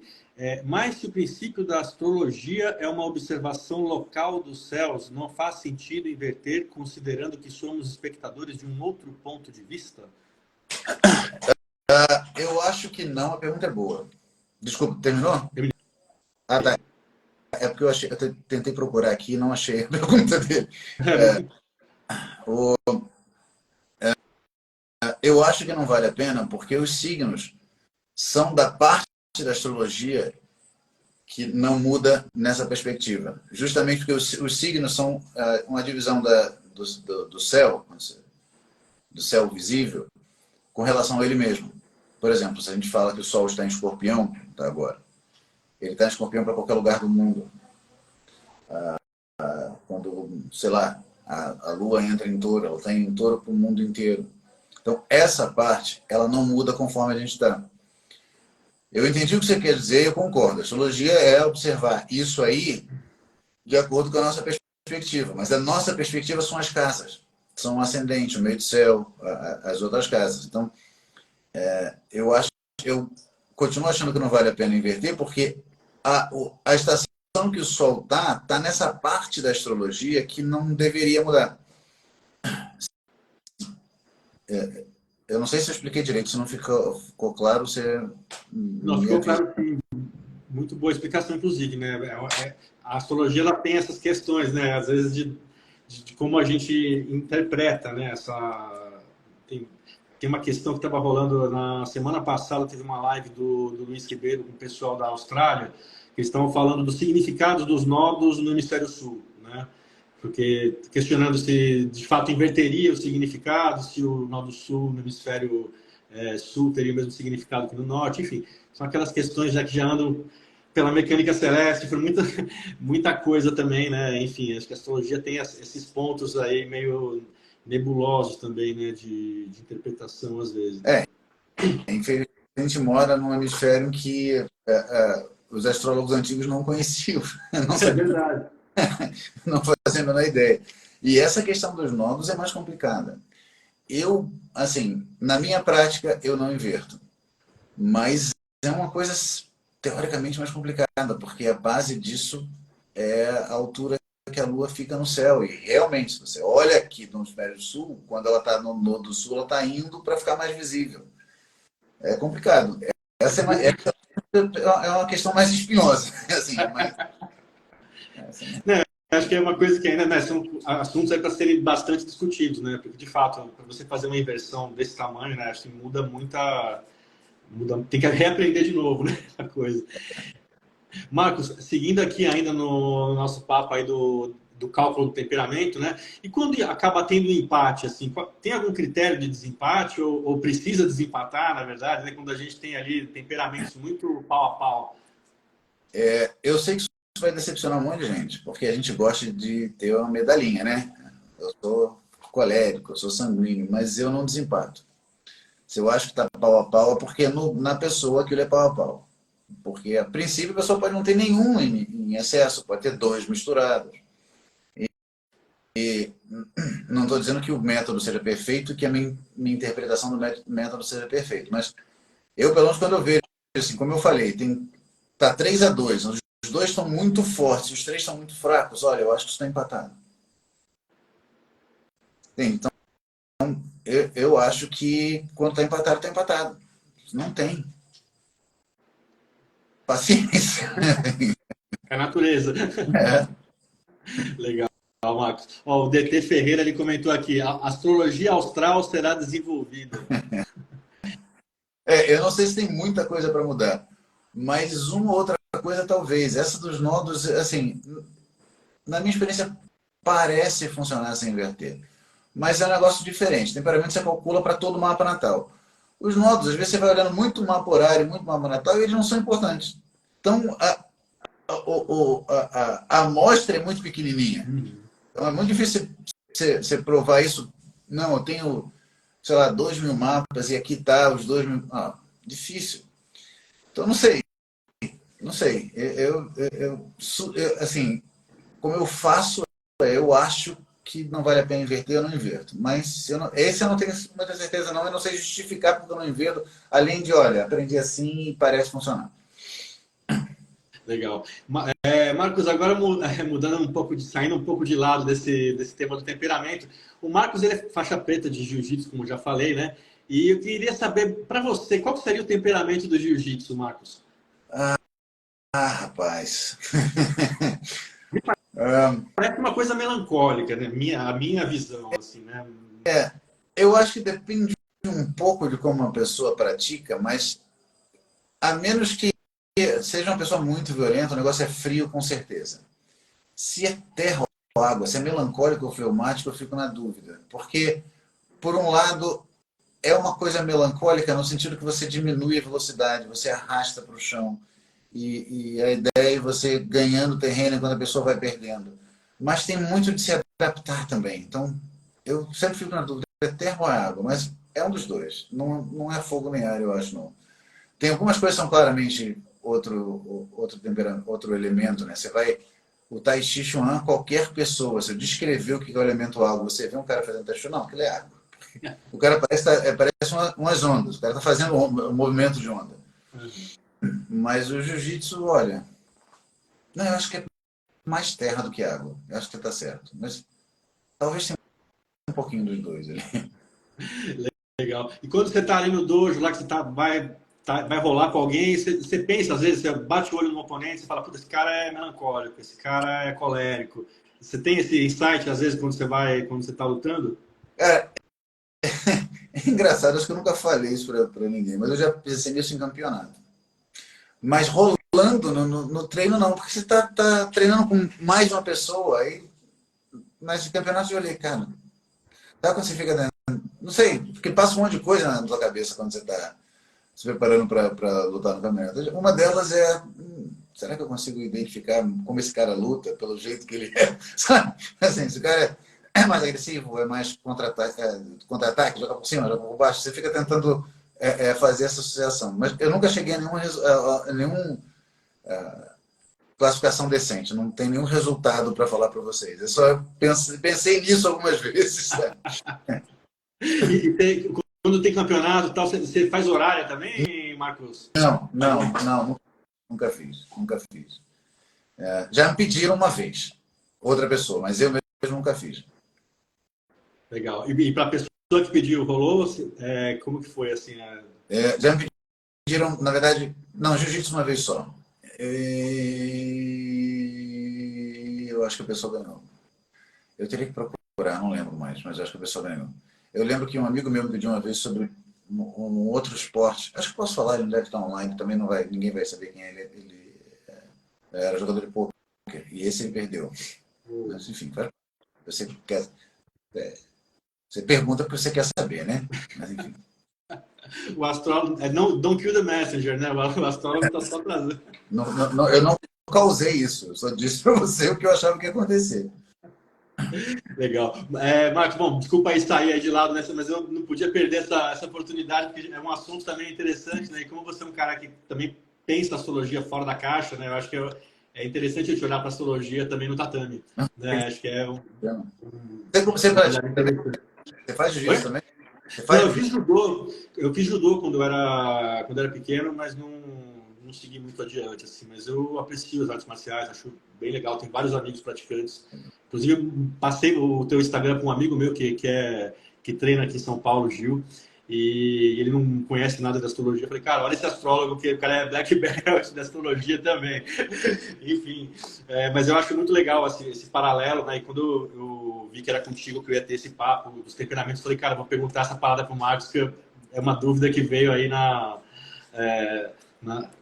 Mas se o princípio da astrologia é uma observação local dos céus, não faz sentido inverter, considerando que somos espectadores de um outro ponto de vista? Eu acho que não, a pergunta é boa. Desculpa, terminou? Terminei. Ah, tá. É porque eu tentei procurar aqui e não achei a pergunta dele. Eu acho que não vale a pena porque os signos são da parte da astrologia que não muda nessa perspectiva. Justamente porque os signos são uma divisão do céu, do céu visível, com relação a ele mesmo. Por exemplo, se a gente fala que o Sol está em Escorpião, tá agora, ele está em Escorpião para qualquer lugar do mundo. Quando, sei lá, a Lua entra em Touro, ela está em Touro para o mundo inteiro. Então, essa parte, ela não muda conforme a gente está. Eu entendi o que você quer dizer e eu concordo. A astrologia é observar isso aí de acordo com a nossa perspectiva. Mas a nossa perspectiva são as casas. São o ascendente, o meio do céu, as outras casas. Então, eu continuo achando que não vale a pena inverter, porque a estação que o Sol está nessa parte da astrologia que não deveria mudar. Eu não sei se eu expliquei direito, se não ficou claro, você Não, me ficou avisa. claro, sim. Muito boa explicação, inclusive, né? A astrologia ela tem essas questões, né? Às vezes de como a gente interpreta, né? Tem uma questão que estava rolando na semana passada, teve uma live do Luiz Ribeiro com o pessoal da Austrália, que estavam falando dos significados dos nodos no hemisfério sul, né? Porque questionando se de fato inverteria o significado, se o nodo sul no hemisfério sul teria o mesmo significado que no norte, enfim, são aquelas questões já que já andam pela mecânica celeste, por muita coisa também, né? Enfim, acho que a astrologia tem esses pontos aí meio nebulosos também, né? De interpretação às vezes. Infelizmente, a gente mora num hemisfério em que os astrólogos antigos não conheciam, não É sabiam, verdade. não fazendo a menor ideia. E essa questão dos nodos é mais complicada. Eu, assim, na minha prática, eu não inverto. Mas é uma coisa teoricamente mais complicada, porque a base disso é a altura que a Lua fica no céu. E realmente, se você olha aqui no hemisfério sul, quando ela está no nodo sul, ela está indo para ficar mais visível. É complicado. Essa é uma questão mais espinhosa. Assim, Acho que é uma coisa que ainda, né, são assuntos aí para serem bastante discutidos, né? Porque de fato, para você fazer uma inversão desse tamanho, né, acho que tem que reaprender de novo, né, a coisa. Marcos, seguindo aqui ainda no nosso papo aí do cálculo do temperamento, né? E quando acaba tendo um empate, assim, tem algum critério de desempate ou precisa desempatar, na verdade, né? Quando a gente tem ali temperamentos muito pau a pau. eu sei que isso vai decepcionar um monte de gente, porque a gente gosta de ter uma medalhinha, né? Eu sou colérico, eu sou sanguíneo, mas eu não desempato. Se eu acho que está pau a pau, é porque na pessoa aquilo é pau a pau. Porque, a princípio, a pessoa pode não ter nenhum em excesso, pode ter dois misturados. não estou dizendo que o método seja perfeito, que a minha interpretação do método seja perfeita, mas eu, pelo menos, quando eu vejo, assim, como eu falei, tá 3-2, os dois estão muito fortes, os três estão muito fracos, olha, eu acho que isso está empatado. Então, eu acho que quando está empatado, está empatado. Não tem. Paciência. É a natureza. É. Legal, Marcos. Ó, o DT Ferreira ele comentou aqui: a astrologia austral será desenvolvida. Eu não sei se tem muita coisa para mudar, mas uma outra coisa talvez. Essa dos nodos, assim, na minha experiência, parece funcionar sem inverter. Mas é um negócio diferente. Temperamento você calcula para todo o mapa natal. Os nodos, às vezes você vai olhando muito mapa horário, muito mapa natal, e eles não são importantes. Então, a amostra é muito pequenininha. Então, é muito difícil você provar isso. Não, eu tenho, sei lá, 2.000 mapas e aqui tá os 2.000. Difícil. Então, não sei. Não sei. Assim, como eu faço, eu acho que não vale a pena inverter, eu não inverto. Mas esse eu não tenho muita certeza, não. Eu não sei justificar porque eu não inverto, além de, olha, aprendi assim e parece funcionar. Legal. Marcos, agora mudando um pouco, saindo um pouco de lado desse tema do temperamento. O Marcos ele é faixa preta de jiu-jitsu, como já falei, né? E eu queria saber, para você, qual seria o temperamento do jiu-jitsu, Marcos? Rapaz. Parece uma coisa melancólica, né? A minha visão, assim, né? Eu acho que depende um pouco de como uma pessoa pratica, mas a menos que seja uma pessoa muito violenta, o negócio é frio com certeza. Se é terra ou água, se é melancólico ou fleumático, eu fico na dúvida. Porque, por um lado, é uma coisa melancólica no sentido que você diminui a velocidade, você arrasta para o chão. E a ideia é você ganhando terreno quando a pessoa vai perdendo. Mas tem muito de se adaptar também. Então, eu sempre fico na dúvida, é terra ou água? Mas é um dos dois. Não é fogo nem ar, eu acho, não. Tem algumas coisas que são claramente outro elemento, né? Você vai... O Tai Chi Chuan, qualquer pessoa, se eu descrever o que é o elemento água, você vê um cara fazendo Tai Chi Chuan, não, aquilo é água. O cara parece umas ondas, o cara está fazendo um movimento de onda. Mas o jiu-jitsu, olha, não, eu acho que é mais terra do que água. Eu acho que está certo. Mas talvez tenha um pouquinho dos dois ali. Legal. E quando você está ali no dojo, lá que você vai rolar com alguém, você pensa, às vezes, você bate o olho no oponente e fala, puta, esse cara é melancólico, esse cara é colérico. Você tem esse insight, às vezes, quando você está lutando? Cara, é engraçado, acho que eu nunca falei isso para ninguém, mas eu já pensei nisso em campeonato. Mas rolando no treino, não, porque você está treinando com mais de uma pessoa. Aí, mas no campeonato eu olhei, cara, sabe quando você fica dentro? Não sei, porque passa um monte de coisa na sua cabeça quando você está se preparando para lutar no campeonato. Uma delas é, será que eu consigo identificar como esse cara luta, pelo jeito que ele é? Sabe? Assim, se o cara é mais agressivo, é mais contra-ataque, joga por cima, joga por baixo, você fica tentando fazer essa associação. Mas eu nunca cheguei a nenhum classificação decente, não tem nenhum resultado para falar para vocês. Eu só pensei nisso algumas vezes. Quando tem campeonato e tal, você faz horária também, Marcos? Não, nunca fiz. Já me pediram uma vez, outra pessoa, mas eu mesmo nunca fiz. Legal. E para a pessoa que pediu, rolou? Como que foi assim? Já me pediram, na verdade, não, jiu-jitsu uma vez só. Eu acho que a pessoa ganhou. Eu teria que procurar, não lembro mais, mas acho que a pessoa ganhou. Eu lembro que um amigo meu me pediu uma vez sobre um outro esporte. Acho que posso falar, ele não deve estar online, também ninguém vai saber quem é ele. Ele era jogador de poker, e esse ele perdeu. Mas, enfim, você quer... Você pergunta porque você quer saber, né? Mas, enfim. O astrólogo... don't kill the messenger, né? O astrólogo está só trazendo. Eu não causei isso. Eu só disse para você o que eu achava que ia acontecer. Legal. Marcos, bom, desculpa aí sair aí de lado nessa, mas eu não podia perder essa oportunidade, porque é um assunto também interessante, né? E como você é um cara que também pensa astrologia fora da caixa, né? Eu acho que é interessante a gente olhar para a astrologia também no tatame. Né? Acho que é Você faz jiu-jitsu também? Você Não, faz jiu-jitsu? eu fiz judô quando era pequeno, mas não segui muito adiante, assim. Mas eu aprecio as artes marciais, acho bem legal. Tenho vários amigos praticantes. Inclusive, eu passei o teu Instagram para um amigo meu que treina aqui em São Paulo, Gil, e ele não conhece nada de astrologia. Eu falei, cara, olha esse astrólogo, que o cara é black belt da astrologia também. Enfim, mas eu acho muito legal assim, esse paralelo, né? E quando eu vi que era contigo que eu ia ter esse papo dos temperamentos, falei, cara, vou perguntar essa parada pro Marcos, que é uma dúvida que veio aí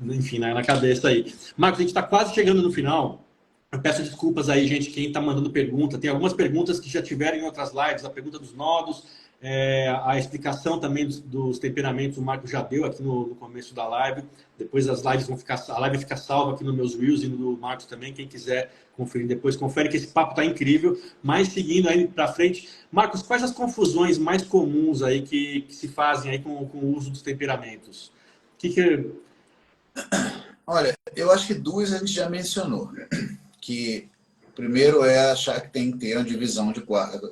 enfim, na cabeça aí. Marcos, a gente está quase chegando no final. Eu peço desculpas aí, gente, quem está mandando pergunta. Tem algumas perguntas que já tiveram em outras lives, a pergunta dos nodos, a explicação também dos temperamentos, o Marco já deu aqui no começo da live. Depois as lives a live fica salva aqui nos meus reels e no Marcos também. Quem quiser conferir depois, confere que esse papo está incrível. Mas seguindo aí para frente, Marcos, quais as confusões mais comuns aí que se fazem aí com o uso dos temperamentos? Que... Olha, eu acho que duas a gente já mencionou. Que primeiro é achar que tem que ter uma divisão de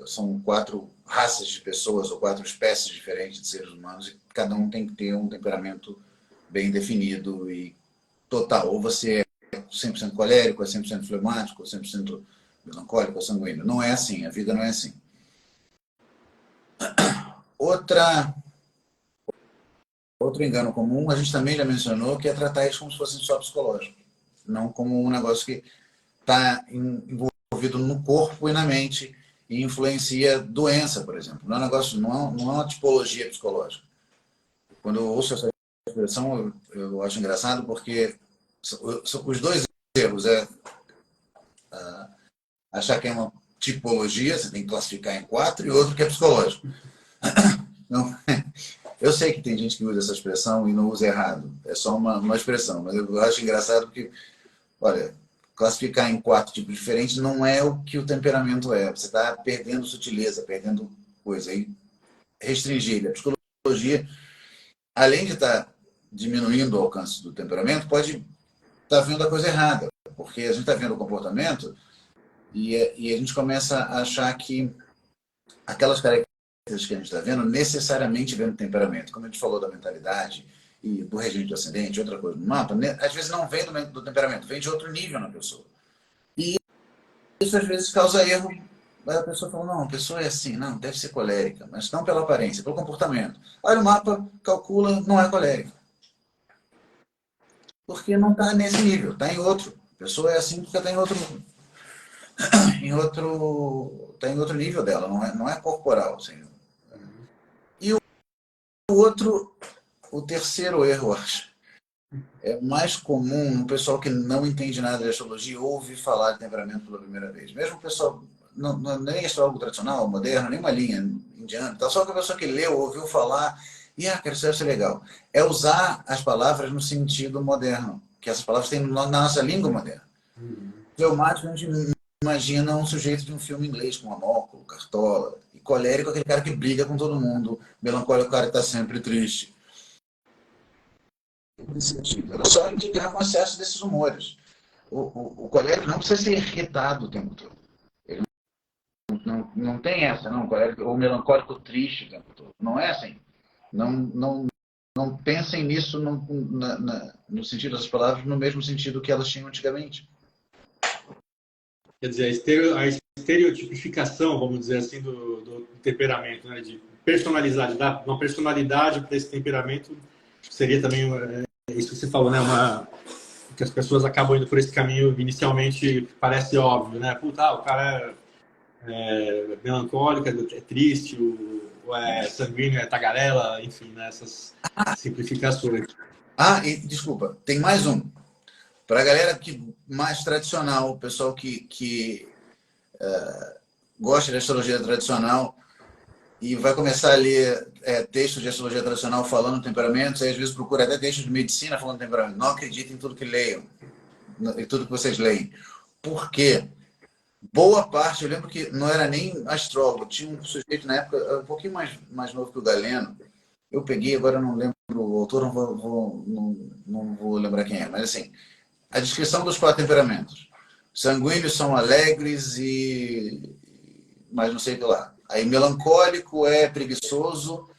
são 4 raças de pessoas ou 4 espécies diferentes de seres humanos e cada um tem que ter um temperamento bem definido e total. Ou você é 100% colérico, é 100% flemático, 100% melancólico, ou sanguíneo. Não é assim, a vida não é assim. Outro engano comum, a gente também já mencionou, que é tratar isso como se fosse só psicológico, não como um negócio que está envolvido no corpo e na mente e influencia doença, por exemplo. Não é um negócio, não é uma tipologia psicológica. Quando eu ouço essa expressão, eu acho engraçado porque os dois erros achar que é uma tipologia, você tem que classificar em 4, e outro que é psicológico. Não, eu sei que tem gente que usa essa expressão e não usa errado. É só uma expressão, mas eu acho engraçado porque, olha, classificar em 4 tipos diferentes não é o que o temperamento é. Você está perdendo sutileza, perdendo coisa. E restringir ele. A psicologia, além de estar diminuindo o alcance do temperamento, pode estar vendo a coisa errada. Porque a gente está vendo o comportamento e a gente começa a achar que aquelas características que a gente está vendo necessariamente vem do temperamento. Como a gente falou da mentalidade e do regime do ascendente, outra coisa no mapa, às vezes não vem do temperamento, vem de outro nível na pessoa. E isso às vezes causa erro. A pessoa fala, não, a pessoa é assim, não, deve ser colérica, mas não pela aparência, pelo comportamento. Olha o mapa, calcula, não é colérica. Porque não está nesse nível, está em outro. A pessoa é assim porque está em outro está em outro nível dela, não é corporal. Assim. E o terceiro erro, acho, é mais comum no pessoal que não entende nada de astrologia ouve falar de temperamento pela primeira vez. Mesmo o pessoal, não nem astrólogo tradicional, moderno, nem uma linha indiana, tá? Só que a pessoa que leu, ouviu falar, e cara, isso deve ser legal. É usar as palavras no sentido moderno, que essas palavras têm na nossa língua moderna. Fleumático, a gente imagina um sujeito de um filme inglês com monóculo, cartola, e colérico, aquele cara que briga com todo mundo, melancólico, o cara que está sempre triste. Nesse sentido. Ela só indicar com excesso desses humores. O colérico não precisa ser irritado o tempo todo. Ele não tem essa, não. O colérico ou melancólico triste o tempo todo. Não é assim. Não pensem nisso no sentido das palavras, no mesmo sentido que elas tinham antigamente. Quer dizer, a estereotipificação, vamos dizer assim, do temperamento, né? De personalidade, dar uma personalidade para esse temperamento, seria também isso que você falou, né? Que as pessoas acabam indo por esse caminho, inicialmente parece óbvio, né? Puta, o cara é melancólico, é triste, ou é sanguíneo, é tagarela, enfim, né? Essas simplificações. E desculpa, tem mais um. Para a galera mais tradicional, o pessoal que gosta de astrologia tradicional e vai começar a ler textos de astrologia tradicional falando temperamentos, aí às vezes procura até textos de medicina falando temperamento. Não acreditem em tudo que leiam, em tudo que vocês leem. Por quê? Boa parte, eu lembro que não era nem astrólogo, tinha um sujeito na época, um pouquinho mais novo que o Galeno. Eu peguei, agora não lembro o autor, não vou lembrar quem é, mas assim, a descrição dos 4 temperamentos. Sanguíneos são alegres mas não sei o que lá. Aí melancólico é preguiçoso,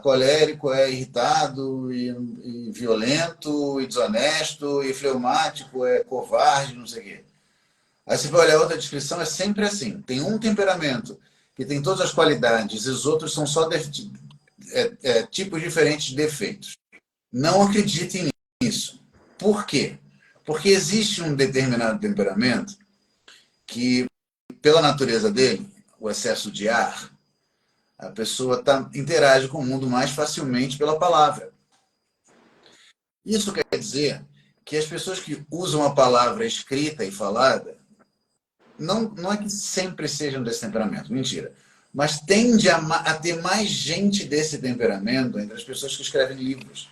colérico é irritado e violento e desonesto, e fleumático é covarde, não sei o quê. Aí você vai olhar outra descrição, é sempre assim. Tem um temperamento que tem todas as qualidades e os outros são só tipos diferentes de defeitos. Não acreditem nisso. Por quê? Porque existe um determinado temperamento que, pela natureza dele, o excesso de ar, a pessoa interage com o mundo mais facilmente pela palavra. Isso quer dizer que as pessoas que usam a palavra escrita e falada, não é que sempre sejam desse temperamento, mentira. Mas tende a ter mais gente desse temperamento entre as pessoas que escrevem livros.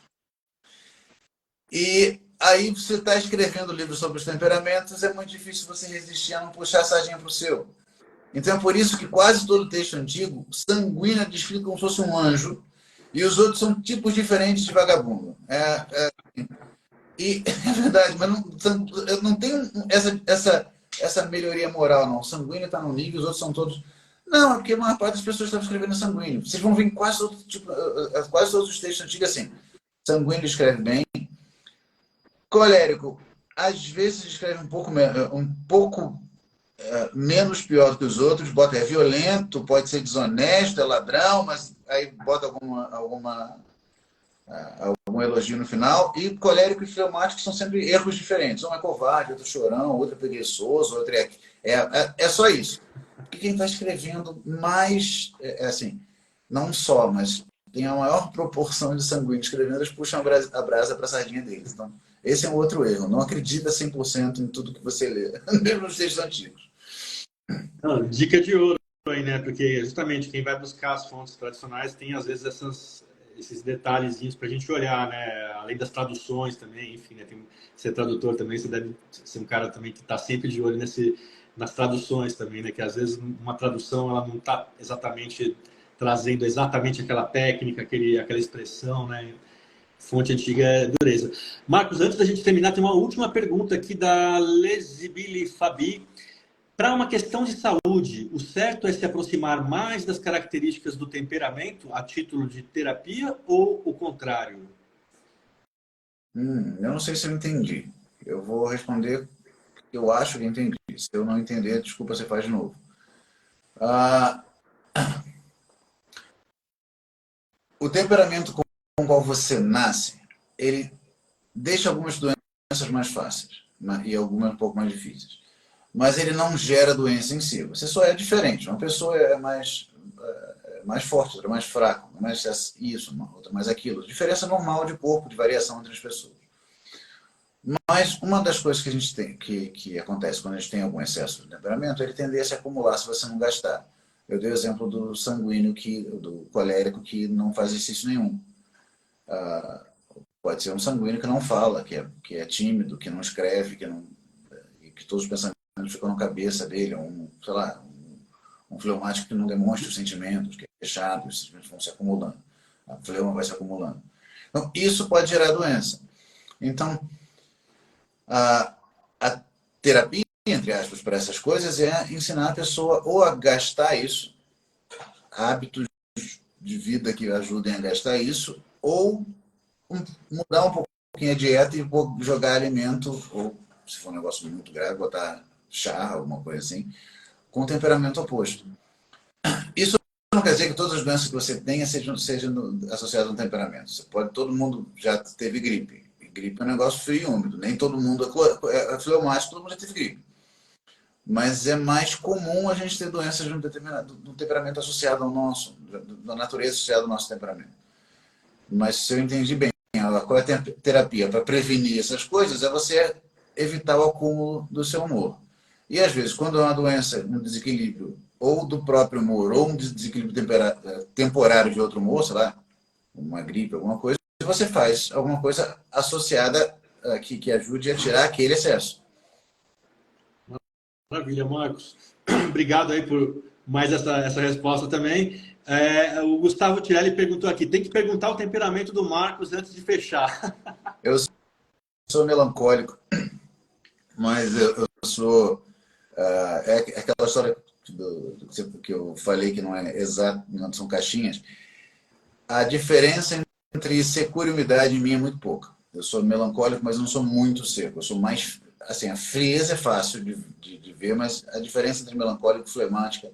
E aí você está escrevendo livros sobre os temperamentos, é muito difícil você resistir a não puxar a sardinha para o seu. Então é por isso que quase todo texto antigo, sanguíneo é descrito como se fosse um anjo, e os outros são tipos diferentes de vagabundo. E é verdade, mas não tem essa melhoria moral, não. O sanguíneo está no nível, os outros são todos... Não, é porque a maior parte das pessoas estão escrevendo sanguíneo. Vocês vão ver em quase todos os textos antigos assim. Sanguíneo escreve bem. Colérico, às vezes escreve um pouco menos pior do que os outros. Bota é violento, pode ser desonesto, é ladrão, mas aí bota algum elogio no final. E colérico e fleumático são sempre erros diferentes. Um é covarde, outro chorão, outro é preguiçoso, outro é só isso. Porque quem está escrevendo mais, assim, não só, mas tem a maior proporção de sanguíneos escrevendo, eles puxam a brasa para a sardinha deles. Então, esse é um outro erro. Não acredita 100% em tudo que você lê, mesmo nos textos antigos. Dica de ouro aí, né? Porque justamente quem vai buscar as fontes tradicionais tem, às vezes, esses detalhezinhos para a gente olhar, né? Além das traduções também, enfim, né? Ser tradutor também, você deve ser um cara também que está sempre de olho nas traduções também, né? Que às vezes uma tradução ela não está exatamente trazendo exatamente aquela técnica, aquela expressão, né? Fonte antiga é dureza. Marcos, antes da gente terminar, tem uma última pergunta aqui da Lesibili Fabi. Para uma questão de saúde, o certo é se aproximar mais das características do temperamento a título de terapia ou o contrário? Eu não sei se eu entendi. Eu vou responder, eu acho que entendi. Se eu não entender, desculpa, você faz de novo. O temperamento com o qual você nasce, ele deixa algumas doenças mais fáceis e algumas um pouco mais difíceis. Mas ele não gera doença em si. Você só é diferente. Uma pessoa é mais forte, outra mais fraca, mais isso, outra mais aquilo. Diferença normal de corpo, de variação entre as pessoas. Mas uma das coisas que a gente tem, que acontece quando a gente tem algum excesso de temperamento, é ele tender a se acumular se você não gastar. Eu dei o exemplo do sanguíneo, do colérico, que não faz exercício nenhum. Pode ser um sanguíneo que não fala, que é tímido, que não escreve, que todos os pensamentos ficam na cabeça dele, sei lá, um fleumático que não demonstra os sentimentos, que é fechado, os sentimentos vão se acumulando. A fleuma vai se acumulando. Então, isso pode gerar doença. Então, a terapia, entre aspas, para essas coisas é ensinar a pessoa ou a gastar isso, hábitos de vida que ajudem a gastar isso, ou mudar um pouquinho a dieta e jogar alimento, ou se for um negócio muito grave, botar chá, alguma coisa assim, com temperamento oposto. Isso não quer dizer que todas as doenças que você tenha sejam associadas a um temperamento. Todo mundo já teve gripe. Gripe é um negócio frio e úmido. Nem todo mundo é fleumático, todo mundo já teve gripe. Mas é mais comum a gente ter doenças de um temperamento associado ao nosso, da natureza associada ao nosso temperamento. Mas se eu entendi bem, qual é a terapia para prevenir essas coisas? É você evitar o acúmulo do seu humor. E às vezes, quando é uma doença, um desequilíbrio ou do próprio humor, ou um desequilíbrio temporário de outro humor, sei lá, uma gripe, alguma coisa, você faz alguma coisa associada que ajude a tirar aquele excesso. Maravilha, Marcos. Obrigado aí por mais essa resposta também. O Gustavo Tirelli perguntou aqui, tem que perguntar o temperamento do Marcos antes de fechar. Eu sou melancólico. Mas eu sou... é aquela história que eu falei que não é exato, não são caixinhas. A diferença entre secura e umidade em mim é muito pouca. Eu sou melancólico, mas não sou muito seco. Eu sou mais... Assim, a frieza é fácil de ver, mas a diferença entre melancólico e flemática...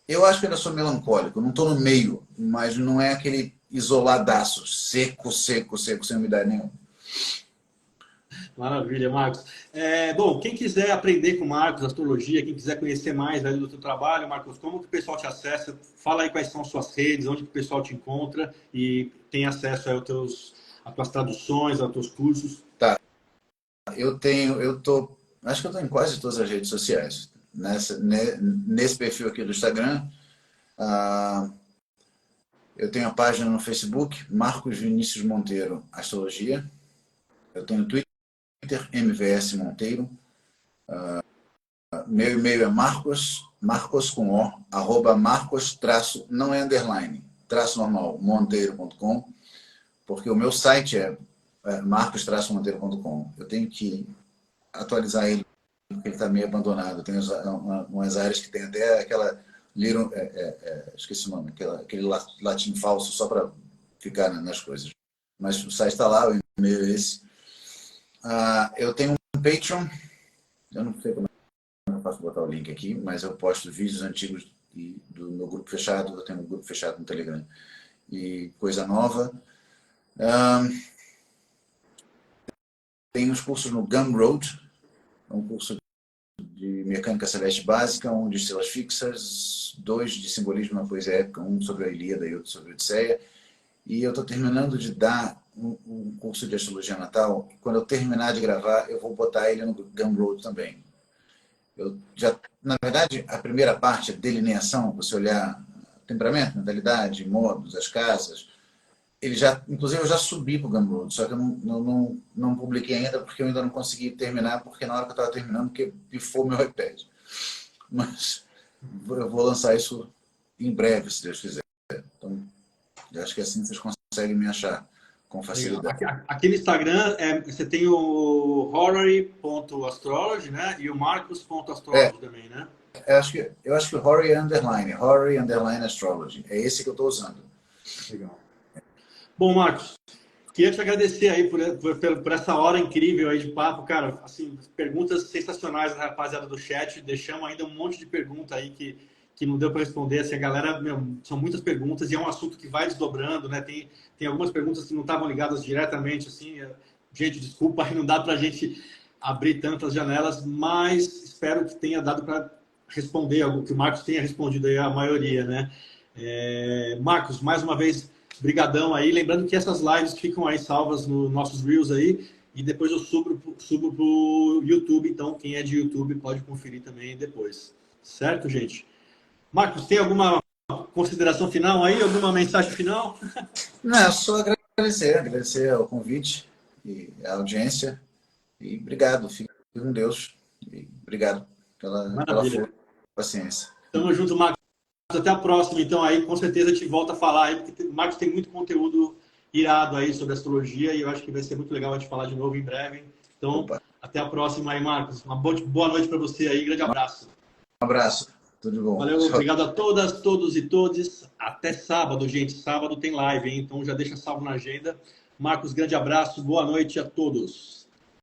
Eu acho que eu sou melancólico, não estou no meio, mas não é aquele isoladaço, seco, seco, seco, sem umidade nenhuma. Maravilha, Marcos. Bom, quem quiser aprender com o Marcos, astrologia, quem quiser conhecer mais do teu trabalho, Marcos, como que o pessoal te acessa? Fala aí quais são as suas redes, onde que o pessoal te encontra e tem acesso aí às tuas traduções, aos teus cursos. Tá, acho que eu estou em quase todas as redes sociais. Nesse perfil aqui do Instagram, eu tenho a página no Facebook, Marcos Vinícius Monteiro Astrologia. Eu tenho Twitter, MVS Monteiro. Meu e-mail é marcos com o, @marcos, não é underline, _normal, monteiro.com, porque o meu site é marcos-monteiro.com. Eu tenho que atualizar ele, porque ele está meio abandonado. Tem umas áreas que tem até aquela... esqueci o nome, aquele latim falso só para ficar nas coisas. Mas o site está lá, o e-mail é esse. Eu tenho um Patreon, eu não sei como eu posso botar o link aqui, mas eu posto vídeos antigos do meu grupo fechado, eu tenho um grupo fechado no Telegram, e coisa nova. Tem uns cursos no Gumroad, um curso de mecânica celeste básica, um de estrelas fixas, 2 de simbolismo na poesia épica, um sobre a Ilíada e outro sobre a Odisseia. E eu estou terminando de dar um curso de astrologia natal. Quando eu terminar de gravar, eu vou botar ele no Gumroad também. Na verdade, a primeira parte, a delineação, você olhar temperamento, mentalidade, modos, as casas, inclusive eu já subi para o Gumroad, só que eu não publiquei ainda porque eu ainda não consegui terminar, porque na hora que eu estava terminando, que pifou meu iPad. Mas eu vou lançar isso em breve, se Deus quiser. Então, eu acho que assim vocês conseguem me achar com facilidade. Aqui no Instagram, você tem o horary.astrology, né? E o marcos.astrology também, né? Eu acho que o Horary _ Astrology. É esse que eu estou usando. Legal. Bom, Marcos, queria te agradecer aí por essa hora incrível aí de papo, cara. Assim, perguntas sensacionais da rapaziada do chat. Deixamos ainda um monte de pergunta aí que não deu para responder. Assim, a galera, são muitas perguntas e é um assunto que vai desdobrando, né? Tem algumas perguntas que não estavam ligadas diretamente, assim. Gente, desculpa, não dá para a gente abrir tantas janelas, mas espero que tenha dado para responder algo, que o Marcos tenha respondido aí a maioria, né? Marcos, mais uma vez, brigadão aí. Lembrando que essas lives ficam aí salvas nos nossos Reels aí e depois eu subo pro YouTube, então quem é de YouTube pode conferir também depois. Certo, gente? Marcos, tem alguma consideração final aí? Alguma mensagem final? Não, só agradecer ao convite e à audiência. E obrigado, fique com Deus. E obrigado pela paciência. Tamo junto, Marcos. Até a próxima, então, aí com certeza a gente volta a falar aí, porque o Marcos tem muito conteúdo irado aí sobre astrologia e eu acho que vai ser muito legal a gente falar de novo em breve. Então, até a próxima aí, Marcos. Uma boa noite para você aí, grande abraço. Um abraço, tudo de bom. Valeu, obrigado a todas, todos e todes. Até sábado, gente. Sábado tem live, hein? Então já deixa salvo na agenda. Marcos, grande abraço, boa noite a todos.